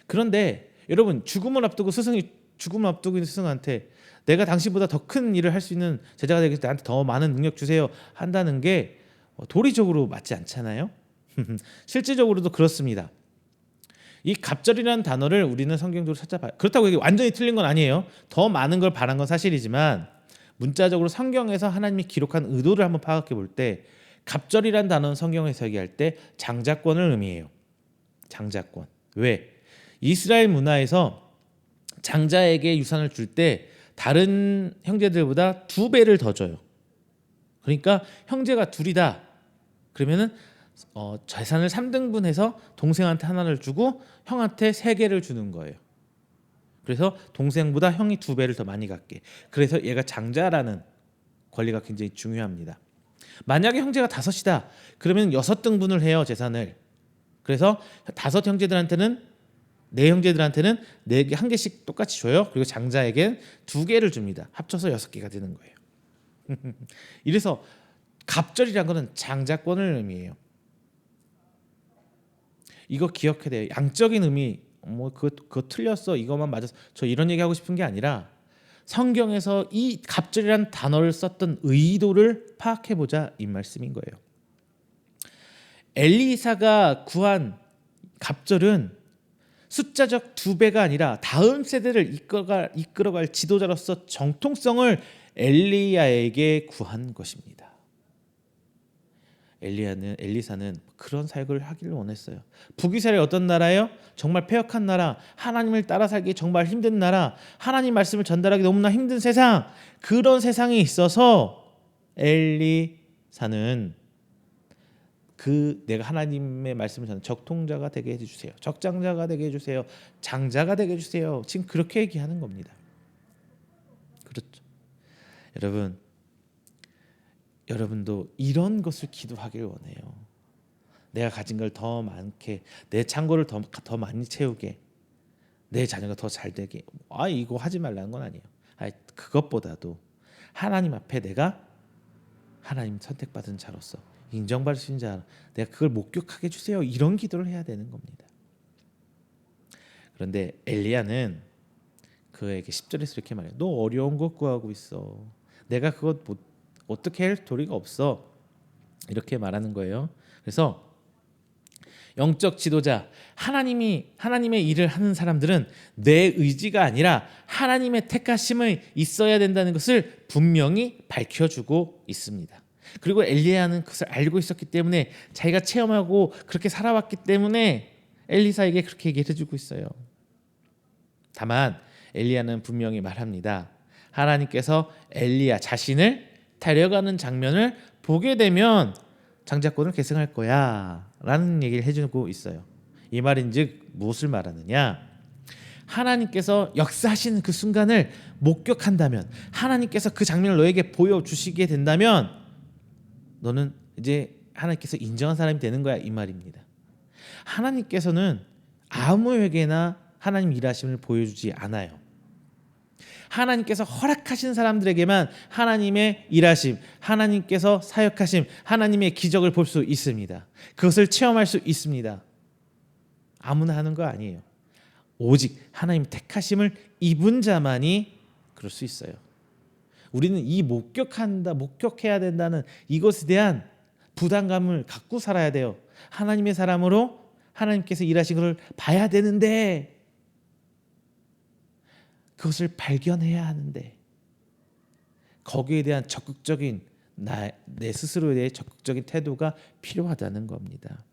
그런데 여러분, 죽음을 앞두고 있는 스승한테 내가 당신보다 더 큰 일을 할 수 있는 제자가 되기 위해서 나한테 더 많은 능력 주세요 한다는 게 도리적으로 맞지 않잖아요. 실질적으로도 그렇습니다. 이 갑절이라는 단어를 우리는 성경적으로 찾아봐요. 그렇다고 이게 완전히 틀린 건 아니에요. 더 많은 걸 바란 건 사실이지만 문자적으로 성경에서 하나님이 기록한 의도를 한번 파악해 볼 때 갑절이라는 단어는 성경에서 얘기할 때 장자권을 의미해요. 장자권. 왜? 이스라엘 문화에서 장자에게 유산을 줄 때 다른 형제들보다 2배를 더 줘요. 그러니까 형제가 둘이다. 그러면은 재산을 3등분해서 동생한테 하나를 주고 형한테 3개를 주는 거예요. 그래서 동생보다 형이 2배를 더 많이 갖게. 그래서 얘가 장자라는 권리가 굉장히 중요합니다. 만약에 형제가 5이다. 그러면 6등분을 해요, 재산을. 그래서 5 형제들한테는 4 형제들한테는 4개, 1개씩 똑같이 줘요. 그리고 장자에겐 2개를 줍니다. 합쳐서 6개가 되는 거예요. 이래서 갑절이란 거는 장자권을 의미해요. 이거 기억해야 돼요. 양적인 의미 그거 틀렸어 이것만 맞았어 저 이런 얘기하고 싶은 게 아니라 성경에서 이 갑절이라는 단어를 썼던 의도를 파악해보자 이 말씀인 거예요. 엘리사가 구한 갑절은 숫자적 2배가 아니라 다음 세대를 이끌어갈 지도자로서 정통성을 엘리야에게 구한 것입니다. 엘리사는 그런 사역을 하기를 원했어요. 북이스라엘 어떤 나라예요? 정말 패역한 나라, 하나님을 따라 살기 정말 힘든 나라, 하나님 말씀을 전달하기 너무나 힘든 세상, 그런 세상에 있어서 엘리사는 내가 하나님의 말씀을 전하는 적통자가 되게 해주세요. 적장자가 되게 해주세요. 장자가 되게 해주세요. 지금 그렇게 얘기하는 겁니다. 그렇죠. 여러분도 이런 것을 기도하길 원해요. 내가 가진 걸 더 많게, 내 창고를 더 많이 채우게, 내 자녀가 더 잘 되게. 이거 하지 말라는 건 아니에요. 그것보다도 하나님 앞에 내가 하나님 선택받은 자로서 인정받을 수 있는 자, 내가 그걸 목격하게 해주세요. 이런 기도를 해야 되는 겁니다. 그런데 엘리야는 그에게 10절에서 이렇게 말해요. 너 어려운 것 구하고 있어. 내가 그것 어떻게 할 도리가 없어. 이렇게 말하는 거예요. 그래서 영적 지도자, 하나님의 일을 하는 사람들은 내 의지가 아니라 하나님의 택하심이 있어야 된다는 것을 분명히 밝혀주고 있습니다. 그리고 엘리야는 그것을 알고 있었기 때문에 자기가 체험하고 그렇게 살아왔기 때문에 엘리사에게 그렇게 얘기를 해주고 있어요. 다만 엘리야는 분명히 말합니다. 하나님께서 엘리야 자신을 데려가는 장면을 보게 되면 장자권을 계승할 거야 라는 얘기를 해주고 있어요. 이 말인즉 무엇을 말하느냐, 하나님께서 역사하시는 그 순간을 목격한다면, 하나님께서 그 장면을 너에게 보여주시게 된다면 너는 이제 하나님께서 인정한 사람이 되는 거야 이 말입니다. 하나님께서는 아무에게나 하나님 일하심을 보여주지 않아요. 하나님께서 허락하신 사람들에게만 하나님의 일하심, 하나님께서 사역하심, 하나님의 기적을 볼 수 있습니다. 그것을 체험할 수 있습니다. 아무나 하는 거 아니에요. 오직 하나님 택하심을 입은 자만이 그럴 수 있어요. 우리는 이 목격해야 된다는 이것에 대한 부담감을 갖고 살아야 돼요. 하나님의 사람으로 하나님께서 일하신 것을 봐야 되는데, 그것을 발견해야 하는데, 거기에 대한 적극적인 내 스스로에 대해 적극적인 태도가 필요하다는 겁니다.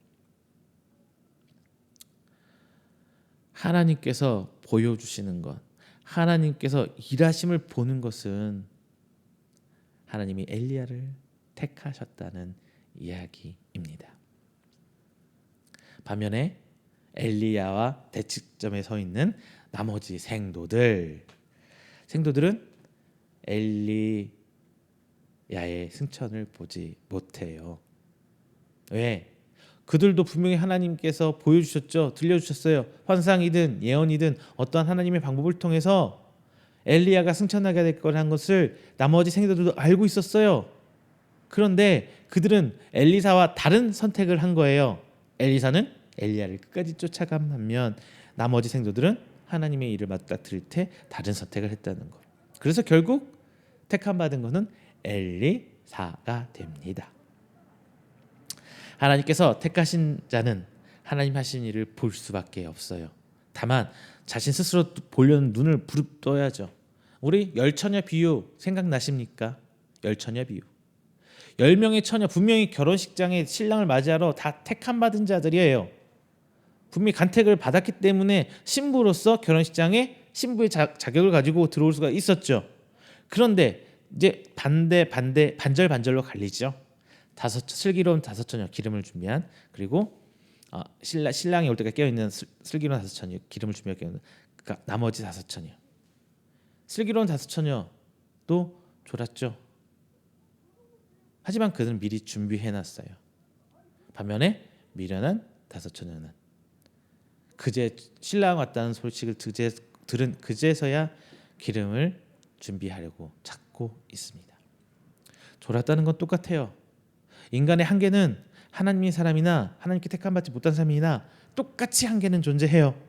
하나님께서 보여주시는 것, 하나님께서 일하심을 보는 것은 하나님이 엘리야를 택하셨다는 이야기입니다. 반면에 엘리야와 대치점에 서 있는 나머지 생도들은 엘리야의 승천을 보지 못해요. 왜? 그들도 분명히 하나님께서 보여주셨죠. 들려주셨어요. 환상이든 예언이든 어떠한 하나님의 방법을 통해서 엘리야가 승천하게 될 거라는 것을 나머지 생도들도 알고 있었어요. 그런데 그들은 엘리사와 다른 선택을 한 거예요. 엘리사는 엘리야를 끝까지 쫓아간 반면 나머지 생도들은 하나님의 일을 맡을 때 다른 선택을 했다는 것. 그래서 결국 택함 받은 것은 엘리사가 됩니다. 하나님께서 택하신 자는 하나님 하신 일을 볼 수밖에 없어요. 다만 자신 스스로 보려는 눈을 부릅떠야죠. 우리 열처녀 비유 생각나십니까? 열처녀 비유. 10명의 처녀 분명히 결혼식장에 신랑을 맞이하러 다 택함 받은 자들이에요. 분명히 간택을 받았기 때문에 신부로서 결혼식장에 신부의 자격을 가지고 들어올 수가 있었죠. 그런데 이제 반절반절로 갈리죠. 슬기로운 5처녀 기름을 준비한, 그리고 신랑이 올 때까지 깨어있는 슬기로운 5처녀 기름을 준비할 경우 나머지 5처녀. 슬기로운 5처녀도 졸았죠. 하지만 그들은 미리 준비해놨어요. 반면에 미련한 5처녀는 그제 신랑 왔다는 소식을 들은 그제서야 기름을 준비하려고 찾고 있습니다. 졸았다는 건 똑같아요. 인간의 한계는 하나님의 사람이나 하나님께 택함받지 못한 사람이나 똑같이 한계는 존재해요.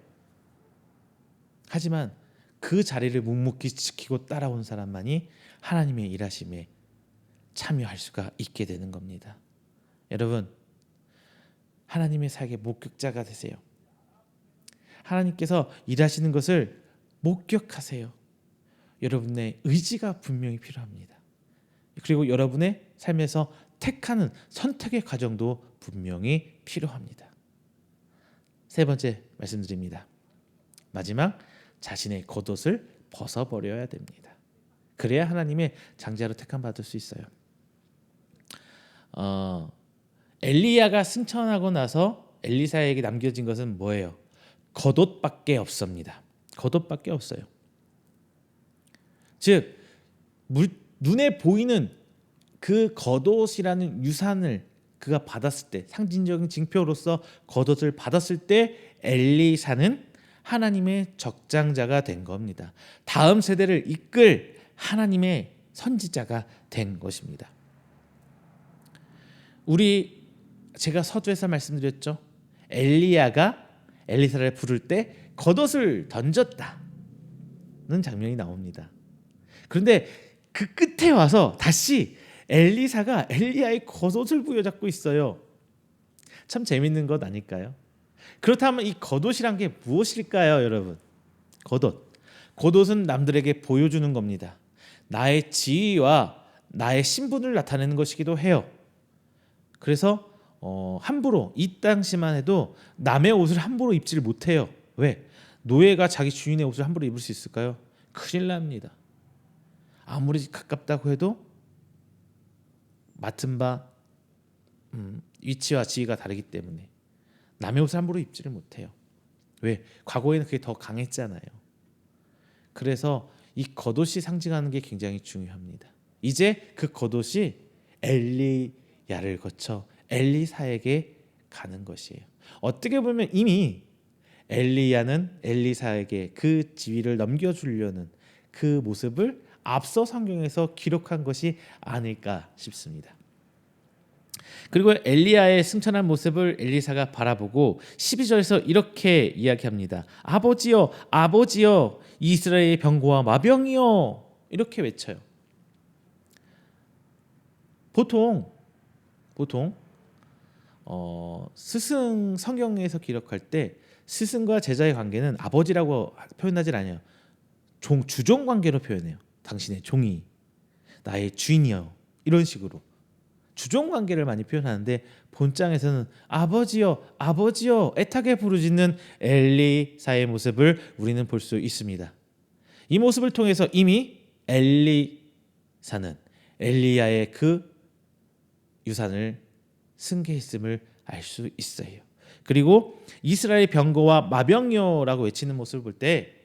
하지만 그 자리를 묵묵히 지키고 따라온 사람만이 하나님의 일하심에 참여할 수가 있게 되는 겁니다. 여러분, 하나님의 사역의 목격자가 되세요. 하나님께서 일하시는 것을 목격하세요. 여러분의 의지가 분명히 필요합니다. 그리고 여러분의 삶에서 택하는 선택의 과정도 분명히 필요합니다. 세 번째 말씀드립니다. 마지막, 자신의 겉옷을 벗어버려야 됩니다. 그래야 하나님의 장자로 택함 받을 수 있어요. 엘리야가 승천하고 나서 엘리사에게 남겨진 것은 뭐예요? 겉옷밖에 없습니다. 겉옷밖에 없어요. 즉 눈에 보이는 그 겉옷이라는 유산을 그가 받았을 때, 상징적인 징표로서 겉옷을 받았을 때 엘리사는 하나님의 적장자가 된 겁니다. 다음 세대를 이끌 하나님의 선지자가 된 것입니다. 제가 서두에서 말씀드렸죠. 엘리야가 엘리사를 부를 때 겉옷을 던졌다는 장면이 나옵니다. 그런데 그 끝에 와서 다시 엘리사가 엘리야의 겉옷을 부여잡고 있어요. 참 재밌는 것 아닐까요? 그렇다면 이 겉옷이란 게 무엇일까요, 여러분? 겉옷은 남들에게 보여주는 겁니다. 나의 지위와 나의 신분을 나타내는 것이기도 해요. 그래서 함부로, 이 당시만 해도 남의 옷을 함부로 입지를 못해요. 왜? 노예가 자기 주인의 옷을 함부로 입을 수 있을까요? 큰일 납니다. 아무리 가깝다고 해도 맡은 바 위치와 지위가 다르기 때문에 남의 옷을 함부로 입지를 못해요. 왜? 과거에는 그게 더 강했잖아요. 그래서 이 겉옷이 상징하는 게 굉장히 중요합니다. 이제 그 겉옷이 엘리야를 거쳐 엘리사에게 가는 것이에요. 어떻게 보면 이미 엘리야는 엘리사에게 그 지위를 넘겨주려는 그 모습을 앞서 성경에서 기록한 것이 아닐까 싶습니다. 그리고 엘리야의 승천한 모습을 엘리사가 바라보고 12절에서 이렇게 이야기합니다. 아버지여, 아버지여, 이스라엘의 병고와 마병이여, 이렇게 외쳐요. 보통 스승, 성경에서 기록할 때 스승과 제자의 관계는 아버지라고 표현하지 않아요. 주종 관계로 표현해요. 당신의 종이 나의 주인이여, 이런 식으로 주종 관계를 많이 표현하는데 본장에서는 아버지여 아버지여 애타게 부르짖는 엘리사의 모습을 우리는 볼 수 있습니다. 이 모습을 통해서 이미 엘리사는 엘리야의 그 유산을 승계했음을 알 수 있어요. 그리고 이스라엘 병거와 마병여라고 외치는 모습을 볼 때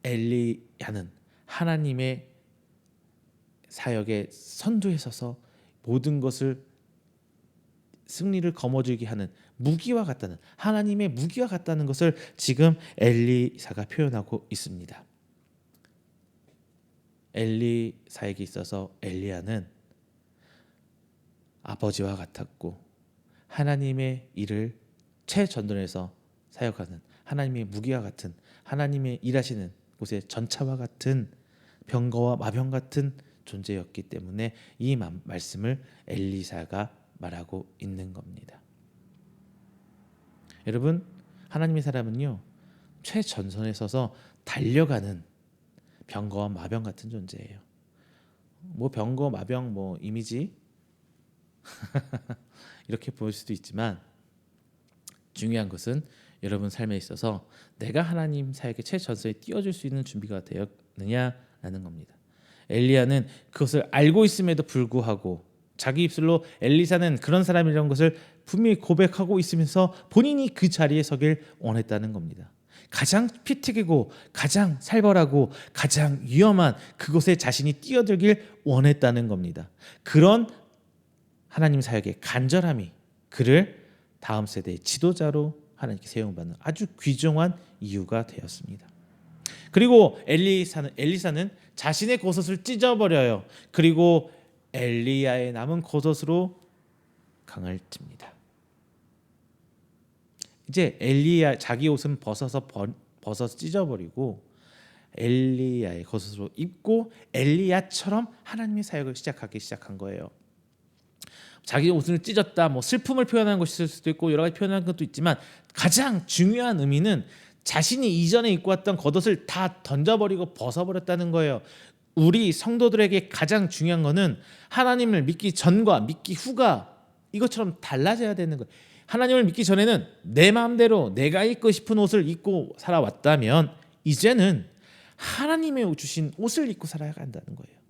엘리야는 하나님의 사역의 선두에 서서 모든 것을 승리를 거머쥐게 하는 무기와 같다는, 하나님의 무기와 같다는 것을 지금 엘리사가 표현하고 있습니다. 엘리사에게 있어서 엘리야는 아버지와 같았고 하나님의 일을 최전선에서 사역하는 하나님의 무기와 같은, 하나님의 일하시는 곳의 전차와 같은 병거와 마병 같은 존재였기 때문에 이 말씀을 엘리사가 말하고 있는 겁니다. 여러분, 하나님의 사람은요 최전선에 서서 달려가는 병거와 마병 같은 존재예요. 뭐 병거 마병 뭐 이미지 이렇게 보일 수도 있지만 중요한 것은 여러분 삶에 있어서 내가 하나님 사역의 최전선에 뛰어줄 수 있는 준비가 되었느냐라는 겁니다. 엘리야는 그것을 알고 있음에도 불구하고 자기 입술로 엘리사는 그런 사람이라는 것을 분명히 고백하고 있으면서 본인이 그 자리에 서길 원했다는 겁니다. 가장 피 튀기고 가장 살벌하고 가장 위험한 그곳에 자신이 뛰어들길 원했다는 겁니다. 그런 하나님 사역의 간절함이 그를 다음 세대의 지도자로 하나님께 세움받는 아주 귀중한 이유가 되었습니다. 그리고 엘리사는 자신의 겉옷을 찢어버려요. 그리고 엘리야의 남은 겉옷으로 강을 칩니다. 이제 엘리야 자기 옷은 벗어서 찢어버리고 엘리야의 겉옷으로 입고 엘리야처럼 하나님의 사역을 시작하기 시작한 거예요. 자기 옷을 찢었다, 뭐 슬픔을 표현하는 것일 수도 있고 여러 가지 표현하는 것도 있지만 가장 중요한 의미는 자신이 이전에 입고 왔던 겉옷을 다 던져버리고 벗어버렸다는 거예요. 우리 성도들에게 가장 중요한 거는 하나님을 믿기 전과 믿기 후가 이것처럼 달라져야 되는 거예요. 하나님을 믿기 전에는 내 마음대로 내가 입고 싶은 옷을 입고 살아왔다면 이제는 하나님의 주신 옷을 입고 살아야 한다는 거예요.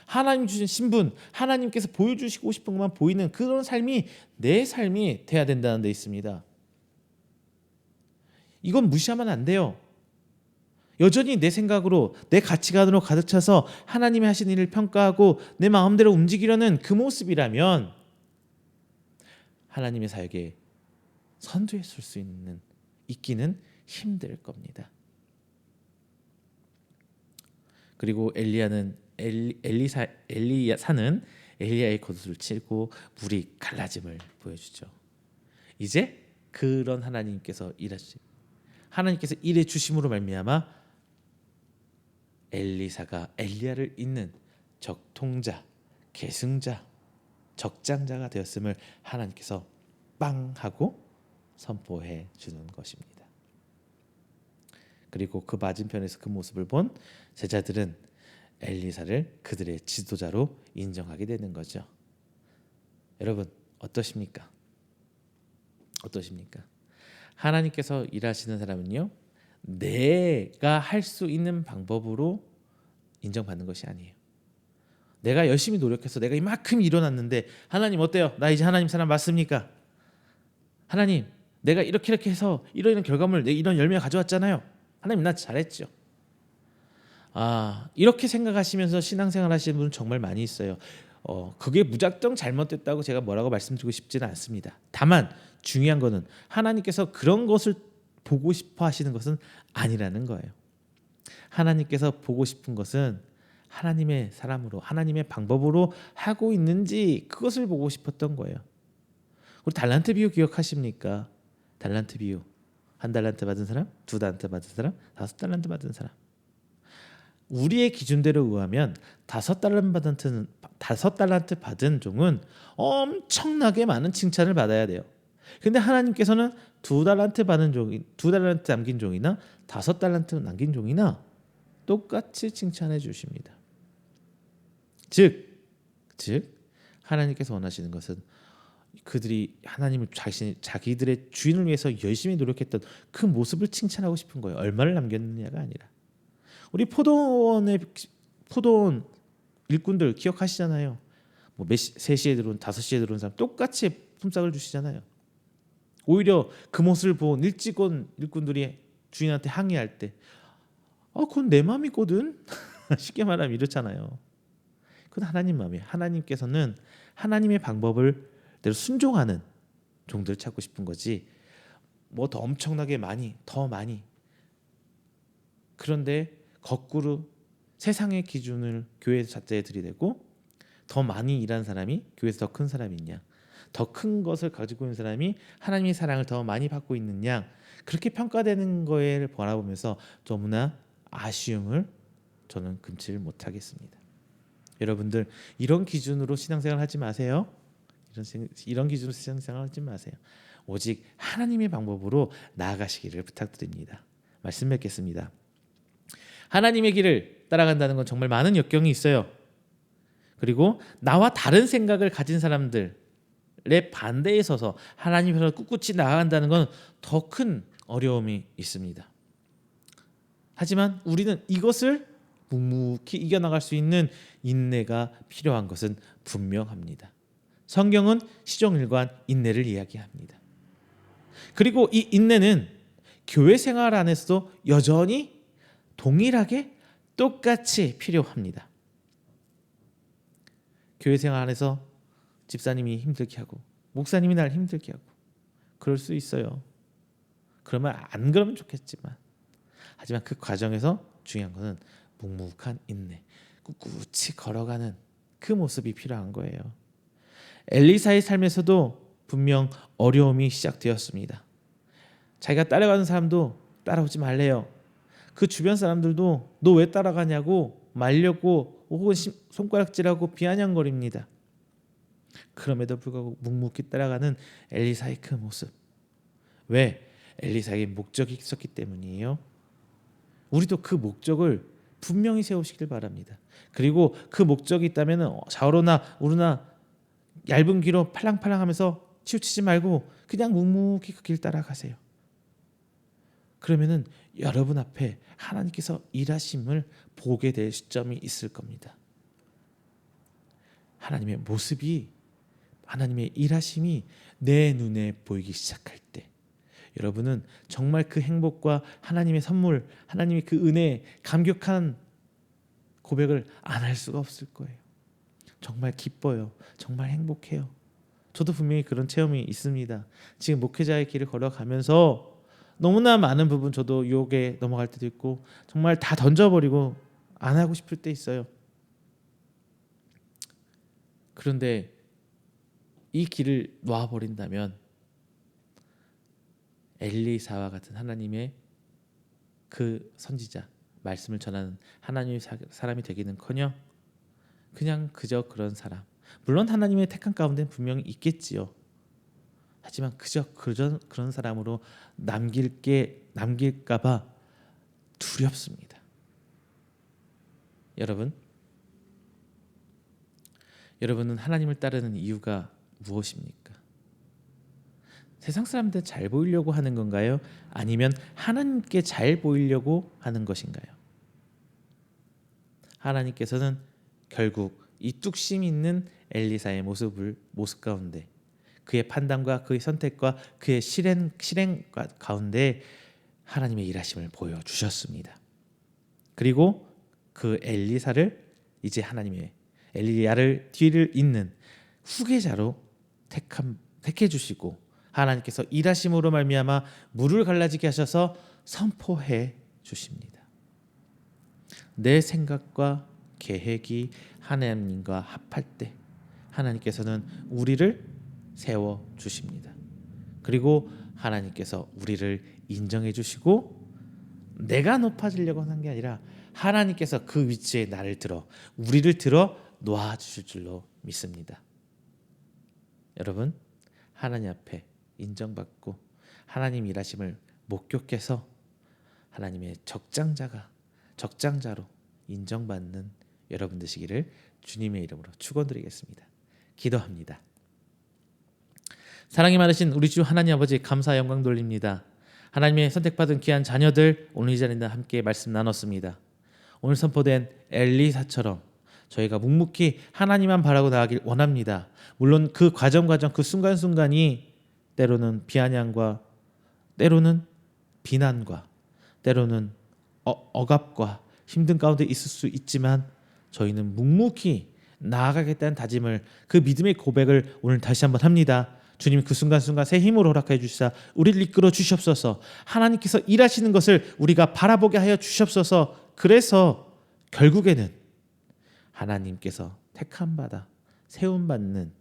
하나님 주신 신분, 하나님께서 보여주시고 싶은 것만 보이는 그런 삶이 내 삶이 돼야 된다는 데 있습니다. 이건 무시하면 안 돼요. 여전히 내 생각으로 내 가치관으로 가득 차서 하나님이 하신 일을 평가하고 내 마음대로 움직이려는 그 모습이라면 하나님의 사역에 선두에 설 수 있기는 힘들 겁니다. 그리고 엘리야는 엘리사는 엘리야의 겉옷을 찢고 물이 갈라짐을 보여주죠. 이제 그런 하나님께서 일해 주심으로 말미암아 엘리사가 엘리야를 잇는 적통자, 계승자, 적장자가 되었음을 하나님께서 빵 하고 선포해 주는 것입니다. 그리고 그 맞은편에서 그 모습을 본 제자들은 엘리사를 그들의 지도자로 인정하게 되는 거죠. 여러분 어떠십니까? 하나님께서 일하시는 사람은요 내가 할 수 있는 방법으로 인정받는 것이 아니에요. 내가 열심히 노력해서 내가 이만큼 일어났는데 하나님 어때요? 나 이제 하나님 사람 맞습니까? 하나님 내가 이렇게 해서 이런 결과물 이런 열매 가져왔잖아요. 하나님 나 잘했죠. 이렇게 생각하시면서 신앙생활 하시는 분은 정말 많이 있어요. 그게 무작정 잘못됐다고 제가 뭐라고 말씀드리고 싶지는 않습니다. 다만 중요한 거는 하나님께서 그런 것을 보고 싶어 하시는 것은 아니라는 거예요. 하나님께서 보고 싶은 것은 하나님의 사람으로 하나님의 방법으로 하고 있는지 그것을 보고 싶었던 거예요. 우리 달란트 비유 기억하십니까? 달란트 비유. 1달란트 받은 사람, 2달란트 받은 사람, 5달란트 받은 사람. 우리의 기준대로 의하면 5달란트 받은 종은 엄청나게 많은 칭찬을 받아야 돼요. 근데 하나님께서는 2달란트 받은 종이 2달란트 남긴 종이나 5달란트 남긴 종이나 똑같이 칭찬해 주십니다. 즉 하나님께서 원하시는 것은 그들이 하나님을 자기들의 주인을 위해서 열심히 노력했던 그 모습을 칭찬하고 싶은 거예요. 얼마를 남겼느냐가 아니라. 우리 포도원 일꾼들 기억하시잖아요. 뭐 3시에 들어온 5시에 들어온 사람 똑같이 품삯을 주시잖아요. 오히려 그 모습을 본 일찍 온 일꾼들이 주인한테 항의할 때 그건 내 마음이거든. 쉽게 말하면 이렇잖아요. 그건 하나님 마음이에요. 하나님께서는 하나님의 방법을 대로 순종하는 종들을 찾고 싶은 거지. 뭐 더 엄청나게 더 많이. 그런데 거꾸로 세상의 기준을 교회 자체에 들이대고 더 많이 일한 사람이 교회에서 더 큰 사람이 있냐, 더 큰 것을 가지고 있는 사람이 하나님의 사랑을 더 많이 받고 있느냐, 그렇게 평가되는 거에 바라보면서 너무나 아쉬움을 저는 금치를 못하겠습니다. 여러분들 이런 기준으로 신앙생활 하지 마세요. 이런 기준으로 신앙생활 하지 마세요. 오직 하나님의 방법으로 나아가시기를 부탁드립니다. 말씀 맺겠습니다. 하나님의 길을 따라간다는 건 정말 많은 역경이 있어요. 그리고 나와 다른 생각을 가진 사람들의 반대에 서서 하나님께서 꿋꿋이 나아간다는 건 더 큰 어려움이 있습니다. 하지만 우리는 이것을 묵묵히 이겨나갈 수 있는 인내가 필요한 것은 분명합니다. 성경은 시종일관 인내를 이야기합니다. 그리고 이 인내는 교회 생활 안에서도 여전히 동일하게 똑같이 필요합니다. 교회 생활 안에서 집사님이 힘들게 하고 목사님이 날 힘들게 하고 그럴 수 있어요. 그러면 안 그러면 좋겠지만, 하지만 그 과정에서 중요한 것은 묵묵한 인내, 꿋꿋이 걸어가는 그 모습이 필요한 거예요. 엘리사의 삶에서도 분명 어려움이 시작되었습니다. 자기가 따라가는 사람도 따라오지 말래요. 그 주변 사람들도 너 왜 따라가냐고 말려고 혹은 손가락질하고 비아냥거립니다. 그럼에도 불구하고 묵묵히 따라가는 엘리사의 그 모습. 왜? 엘리사에게 목적이 있었기 때문이에요. 우리도 그 목적을 분명히 세우시길 바랍니다. 그리고 그 목적이 있다면 좌우로나 우로나 얇은 귀로 팔랑팔랑하면서 치우치지 말고 그냥 묵묵히 그 길 따라가세요. 그러면은 여러분 앞에 하나님께서 일하심을 보게 될 시점이 있을 겁니다. 하나님의 모습이, 하나님의 일하심이 내 눈에 보이기 시작할 때 여러분은 정말 그 행복과 하나님의 선물, 하나님의 그 은혜에 감격한 고백을 안 할 수가 없을 거예요. 정말 기뻐요. 정말 행복해요. 저도 분명히 그런 체험이 있습니다. 지금 목회자의 길을 걸어가면서 너무나 많은 부분 저도 유혹에 넘어갈 때도 있고 정말 다 던져버리고 안 하고 싶을 때 있어요. 그런데 이 길을 놓아버린다면 엘리사와 같은 하나님의 그 선지자, 말씀을 전하는 하나님의 사람이 되기는커녕 그냥 그저 그런 사람, 물론 하나님의 택한 가운데는 분명히 있겠지요. 하지만 그저 그런 사람으로 남길까봐 두렵습니다. 여러분은 하나님을 따르는 이유가 무엇입니까? 세상 사람들 잘 보이려고 하는 건가요? 아니면 하나님께 잘 보이려고 하는 것인가요? 하나님께서는 결국 이 뚝심 있는 엘리사의 모습 가운데, 그의 판단과 그의 선택과 그의 실행 가운데 하나님의 일하심을 보여주셨습니다. 그리고 그 엘리사를 이제 하나님의 엘리야를 뒤를 잇는 후계자로 택해 주시고 하나님께서 일하심으로 말미암아 물을 갈라지게 하셔서 선포해 주십니다. 내 생각과 계획이 하나님과 합할 때 하나님께서는 우리를 세워 주십니다. 그리고 하나님께서 우리를 인정해 주시고 내가 높아지려고 하는 게 아니라 하나님께서 그 위치에 우리를 들어 놓아 주실 줄로 믿습니다. 여러분, 하나님 앞에 인정받고 하나님 일하심을 목격해서 하나님의 적장자로 인정받는 여러분 되시기를 주님의 이름으로 축원드리겠습니다. 기도합니다. 사랑이 많으신 우리 주 하나님 아버지, 감사 영광 돌립니다. 하나님의 선택받은 귀한 자녀들, 오늘 이 자리에 함께 말씀 나눴습니다. 오늘 선포된 엘리사처럼 저희가 묵묵히 하나님만 바라고 나아가길 원합니다. 물론 그 과정 그 순간순간이 때로는 비아냥과 때로는 비난과 때로는 억압과 힘든 가운데 있을 수 있지만 저희는 묵묵히 나아가겠다는 다짐을, 그 믿음의 고백을 오늘 다시 한번 합니다. 주님, 그 순간순간 새 힘으로 허락해 주시사 우리를 이끌어 주시옵소서. 하나님께서 일하시는 것을 우리가 바라보게 하여 주시옵소서. 그래서 결국에는 하나님께서 택함받아 세움받는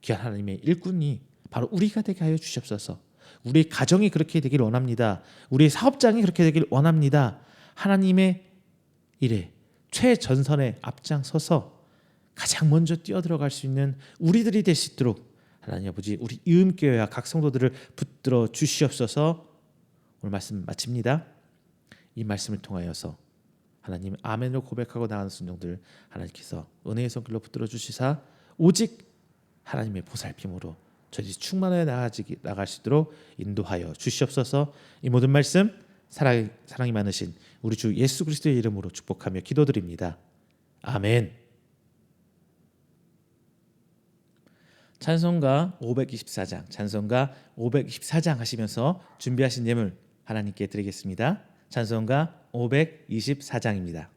귀한 하나님의 일꾼이 바로 우리가 되게 하여 주시옵소서. 우리 가정이 그렇게 되길 원합니다. 우리 사업장이 그렇게 되길 원합니다. 하나님의 일에 최전선에 앞장서서 가장 먼저 뛰어들어갈 수 있는 우리들이 될 수 있도록 하나님 아버지, 우리 이음교회와 각 성도들을 붙들어 주시옵소서. 오늘 말씀 마칩니다. 이 말씀을 통하여서 하나님 아멘으로 고백하고 나가는 순종들 하나님께서 은혜의 손길로 붙들어 주시사 오직 하나님의 보살핌으로 저희 충만하여 나갈 수 있도록 인도하여 주시옵소서. 이 모든 말씀 사랑이 많으신 우리 주 예수 그리스도의 이름으로 축복하며 기도드립니다. 아멘. 찬송가 524장 하시면서 준비하신 예물 하나님께 드리겠습니다. 찬송가 524장입니다.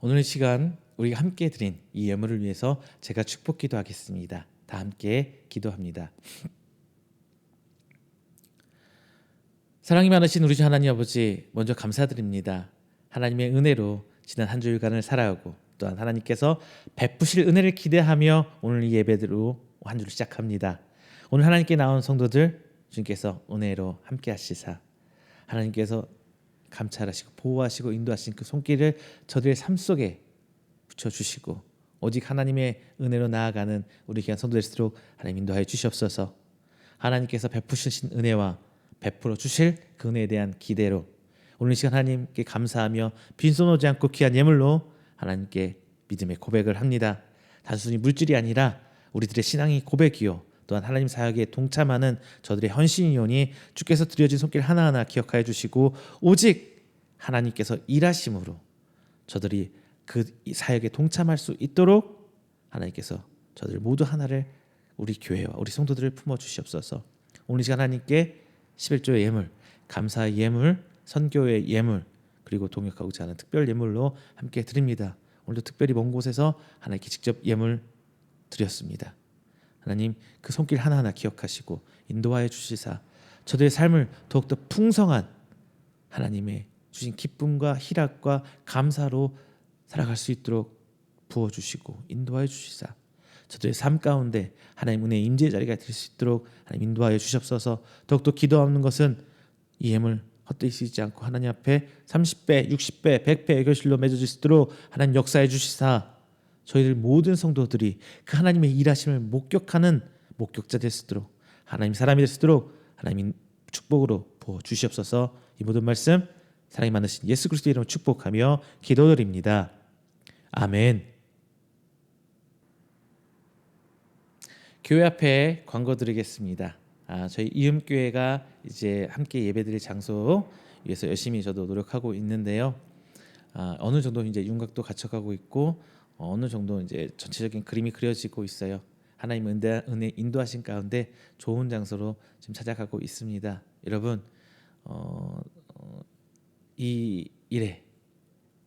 오늘 시간 우리가 함께 드린 이 예물을 위해서 제가 축복 기도하겠습니다. 다 함께 기도합니다. 사랑이 많으신 우리 주 하나님 아버지, 먼저 감사드립니다. 하나님의 은혜로 지난 한 주일간을 살아오고 또한 하나님께서 베푸실 은혜를 기대하며 오늘 이 예배대로 한 주를 시작합니다. 오늘 하나님께 나온 성도들 주님께서 은혜로 함께 하시사 하나님께서 감찰하시고 보호하시고 인도하신 그 손길을 저들의 삶 속에 붙여주시고 오직 하나님의 은혜로 나아가는 우리 귀한 성도들 될수록 하나님 인도하여 주시옵소서. 하나님께서 베푸신 은혜와 베풀어 주실 그 은혜에 대한 기대로 오늘 이 시간 하나님께 감사하며 빈손 오지 않고 귀한 예물로 하나님께 믿음의 고백을 합니다. 단순히 물질이 아니라 우리들의 신앙이 고백이요 또한 하나님 사역에 동참하는 저들의 헌신이오니 주께서 드려진 손길 하나하나 기억하여 주시고 오직 하나님께서 일하심으로 저들이 그 사역에 동참할 수 있도록 하나님께서 저들 모두 하나를 우리 교회와 우리 성도들을 품어주시옵소서. 오늘 이 시간 하나님께 11조의 예물, 감사의 예물, 선교의 예물, 그리고 동역하고자 하는 특별 예물로 함께 드립니다. 오늘도 특별히 먼 곳에서 하나님께 직접 예물 드렸습니다. 하나님 그 손길 하나하나 기억하시고 인도하여 주시사 저들의 삶을 더욱더 풍성한 하나님의 주신 기쁨과 희락과 감사로 살아갈 수 있도록 부어주시고 인도하여 주시사 저들의 삶 가운데 하나님 은혜의 임재의 자리가 될 수 있도록 하나님 인도하여 주시옵소서. 더욱더 기도하는 것은 이 예물 헛되이 쓰지 않고 하나님 앞에 30배, 60배, 100배 결실로 맺어질 수 있도록 하나님 역사해 주시사 저희들 모든 성도들이 그 하나님의 일하심을 목격하는 목격자 될 수 있도록 하나님 사람이 될 수 있도록 하나님 축복으로 부어 주시옵소서. 이 모든 말씀 사랑이 많으신 예수 그리스도의 이름으로 축복하며 기도드립니다. 아멘. 교회 앞에 광고 드리겠습니다. 저희 이음교회가 이제 함께 예배드릴 장소 위해서 열심히 저도 노력하고 있는데요. 어느 정도 이제 윤곽도 갖춰가고 있고 어느 정도 이제 전체적인 그림이 그려지고 있어요. 하나님 은혜 인도하신 가운데 좋은 장소로 지금 찾아가고 있습니다. 여러분 이 일에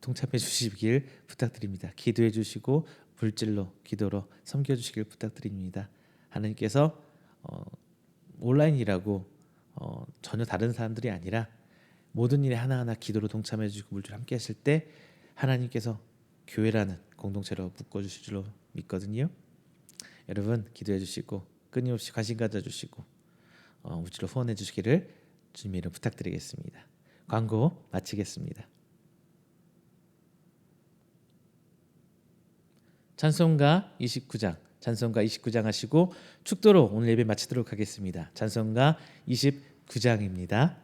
동참해 주시길 부탁드립니다. 기도해 주시고 물질로 기도로 섬겨 주시길 부탁드립니다. 하나님께서 온라인이라고 전혀 다른 사람들이 아니라 모든 일에 하나하나 기도로 동참해 주시고 물질 함께 하실 때 하나님께서 교회라는 공동체로 묶어 주실 줄로 믿거든요. 여러분 기도해 주시고 끊임없이 관심 가져 주시고 물질로 후원해 주시기를 주님의 이름 부탁드리겠습니다. 광고 마치겠습니다. 찬송가 29장 하시고 축도로 오늘 예배 마치도록 하겠습니다. 찬송가 29장입니다.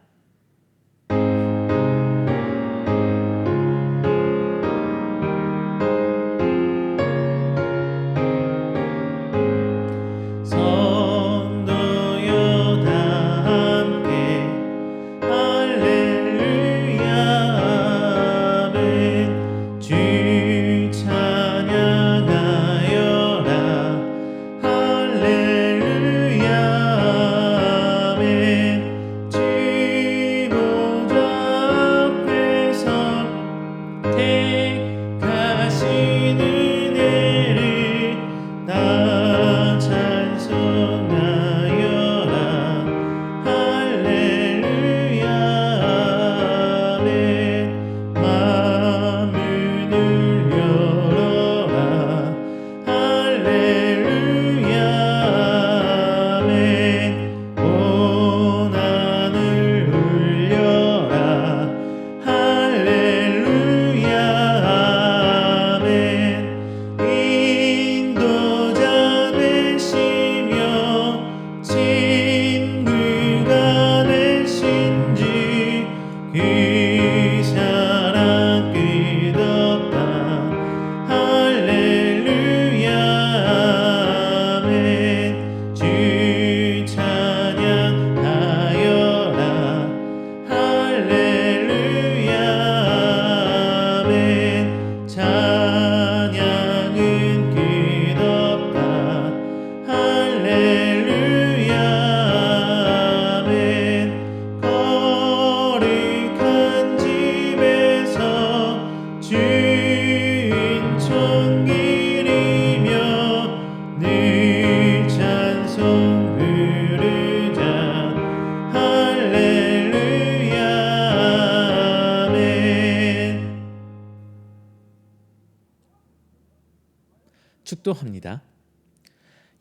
축도합니다.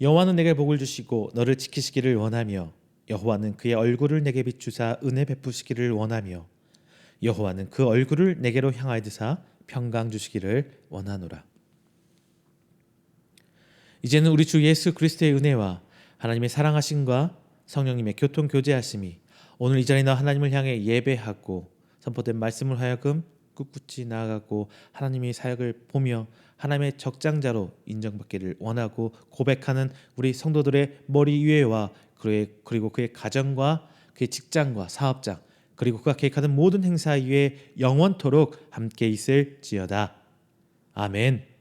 여호와는 내게 복을 주시고 너를 지키시기를 원하며 여호와는 그의 얼굴을 내게 비추사 은혜 베푸시기를 원하며 여호와는 그 얼굴을 내게로 향하여 드사 평강 주시기를 원하노라. 이제는 우리 주 예수 그리스도의 은혜와 하나님의 사랑하심과 성령님의 교통 교제하심이 오늘 이 자리에 나와 하나님을 향해 예배하고 선포된 말씀을 하여금 꿋꿋이 나아가고 하나님의 사역을 보며 하나님의 적장자로 인정받기를 원하고 고백하는 우리 성도들의 머리 위에와 그리고 그의 가정과 그의 직장과 사업장 그리고 그가 계획하는 모든 행사 위에 영원토록 함께 있을지어다. 아멘.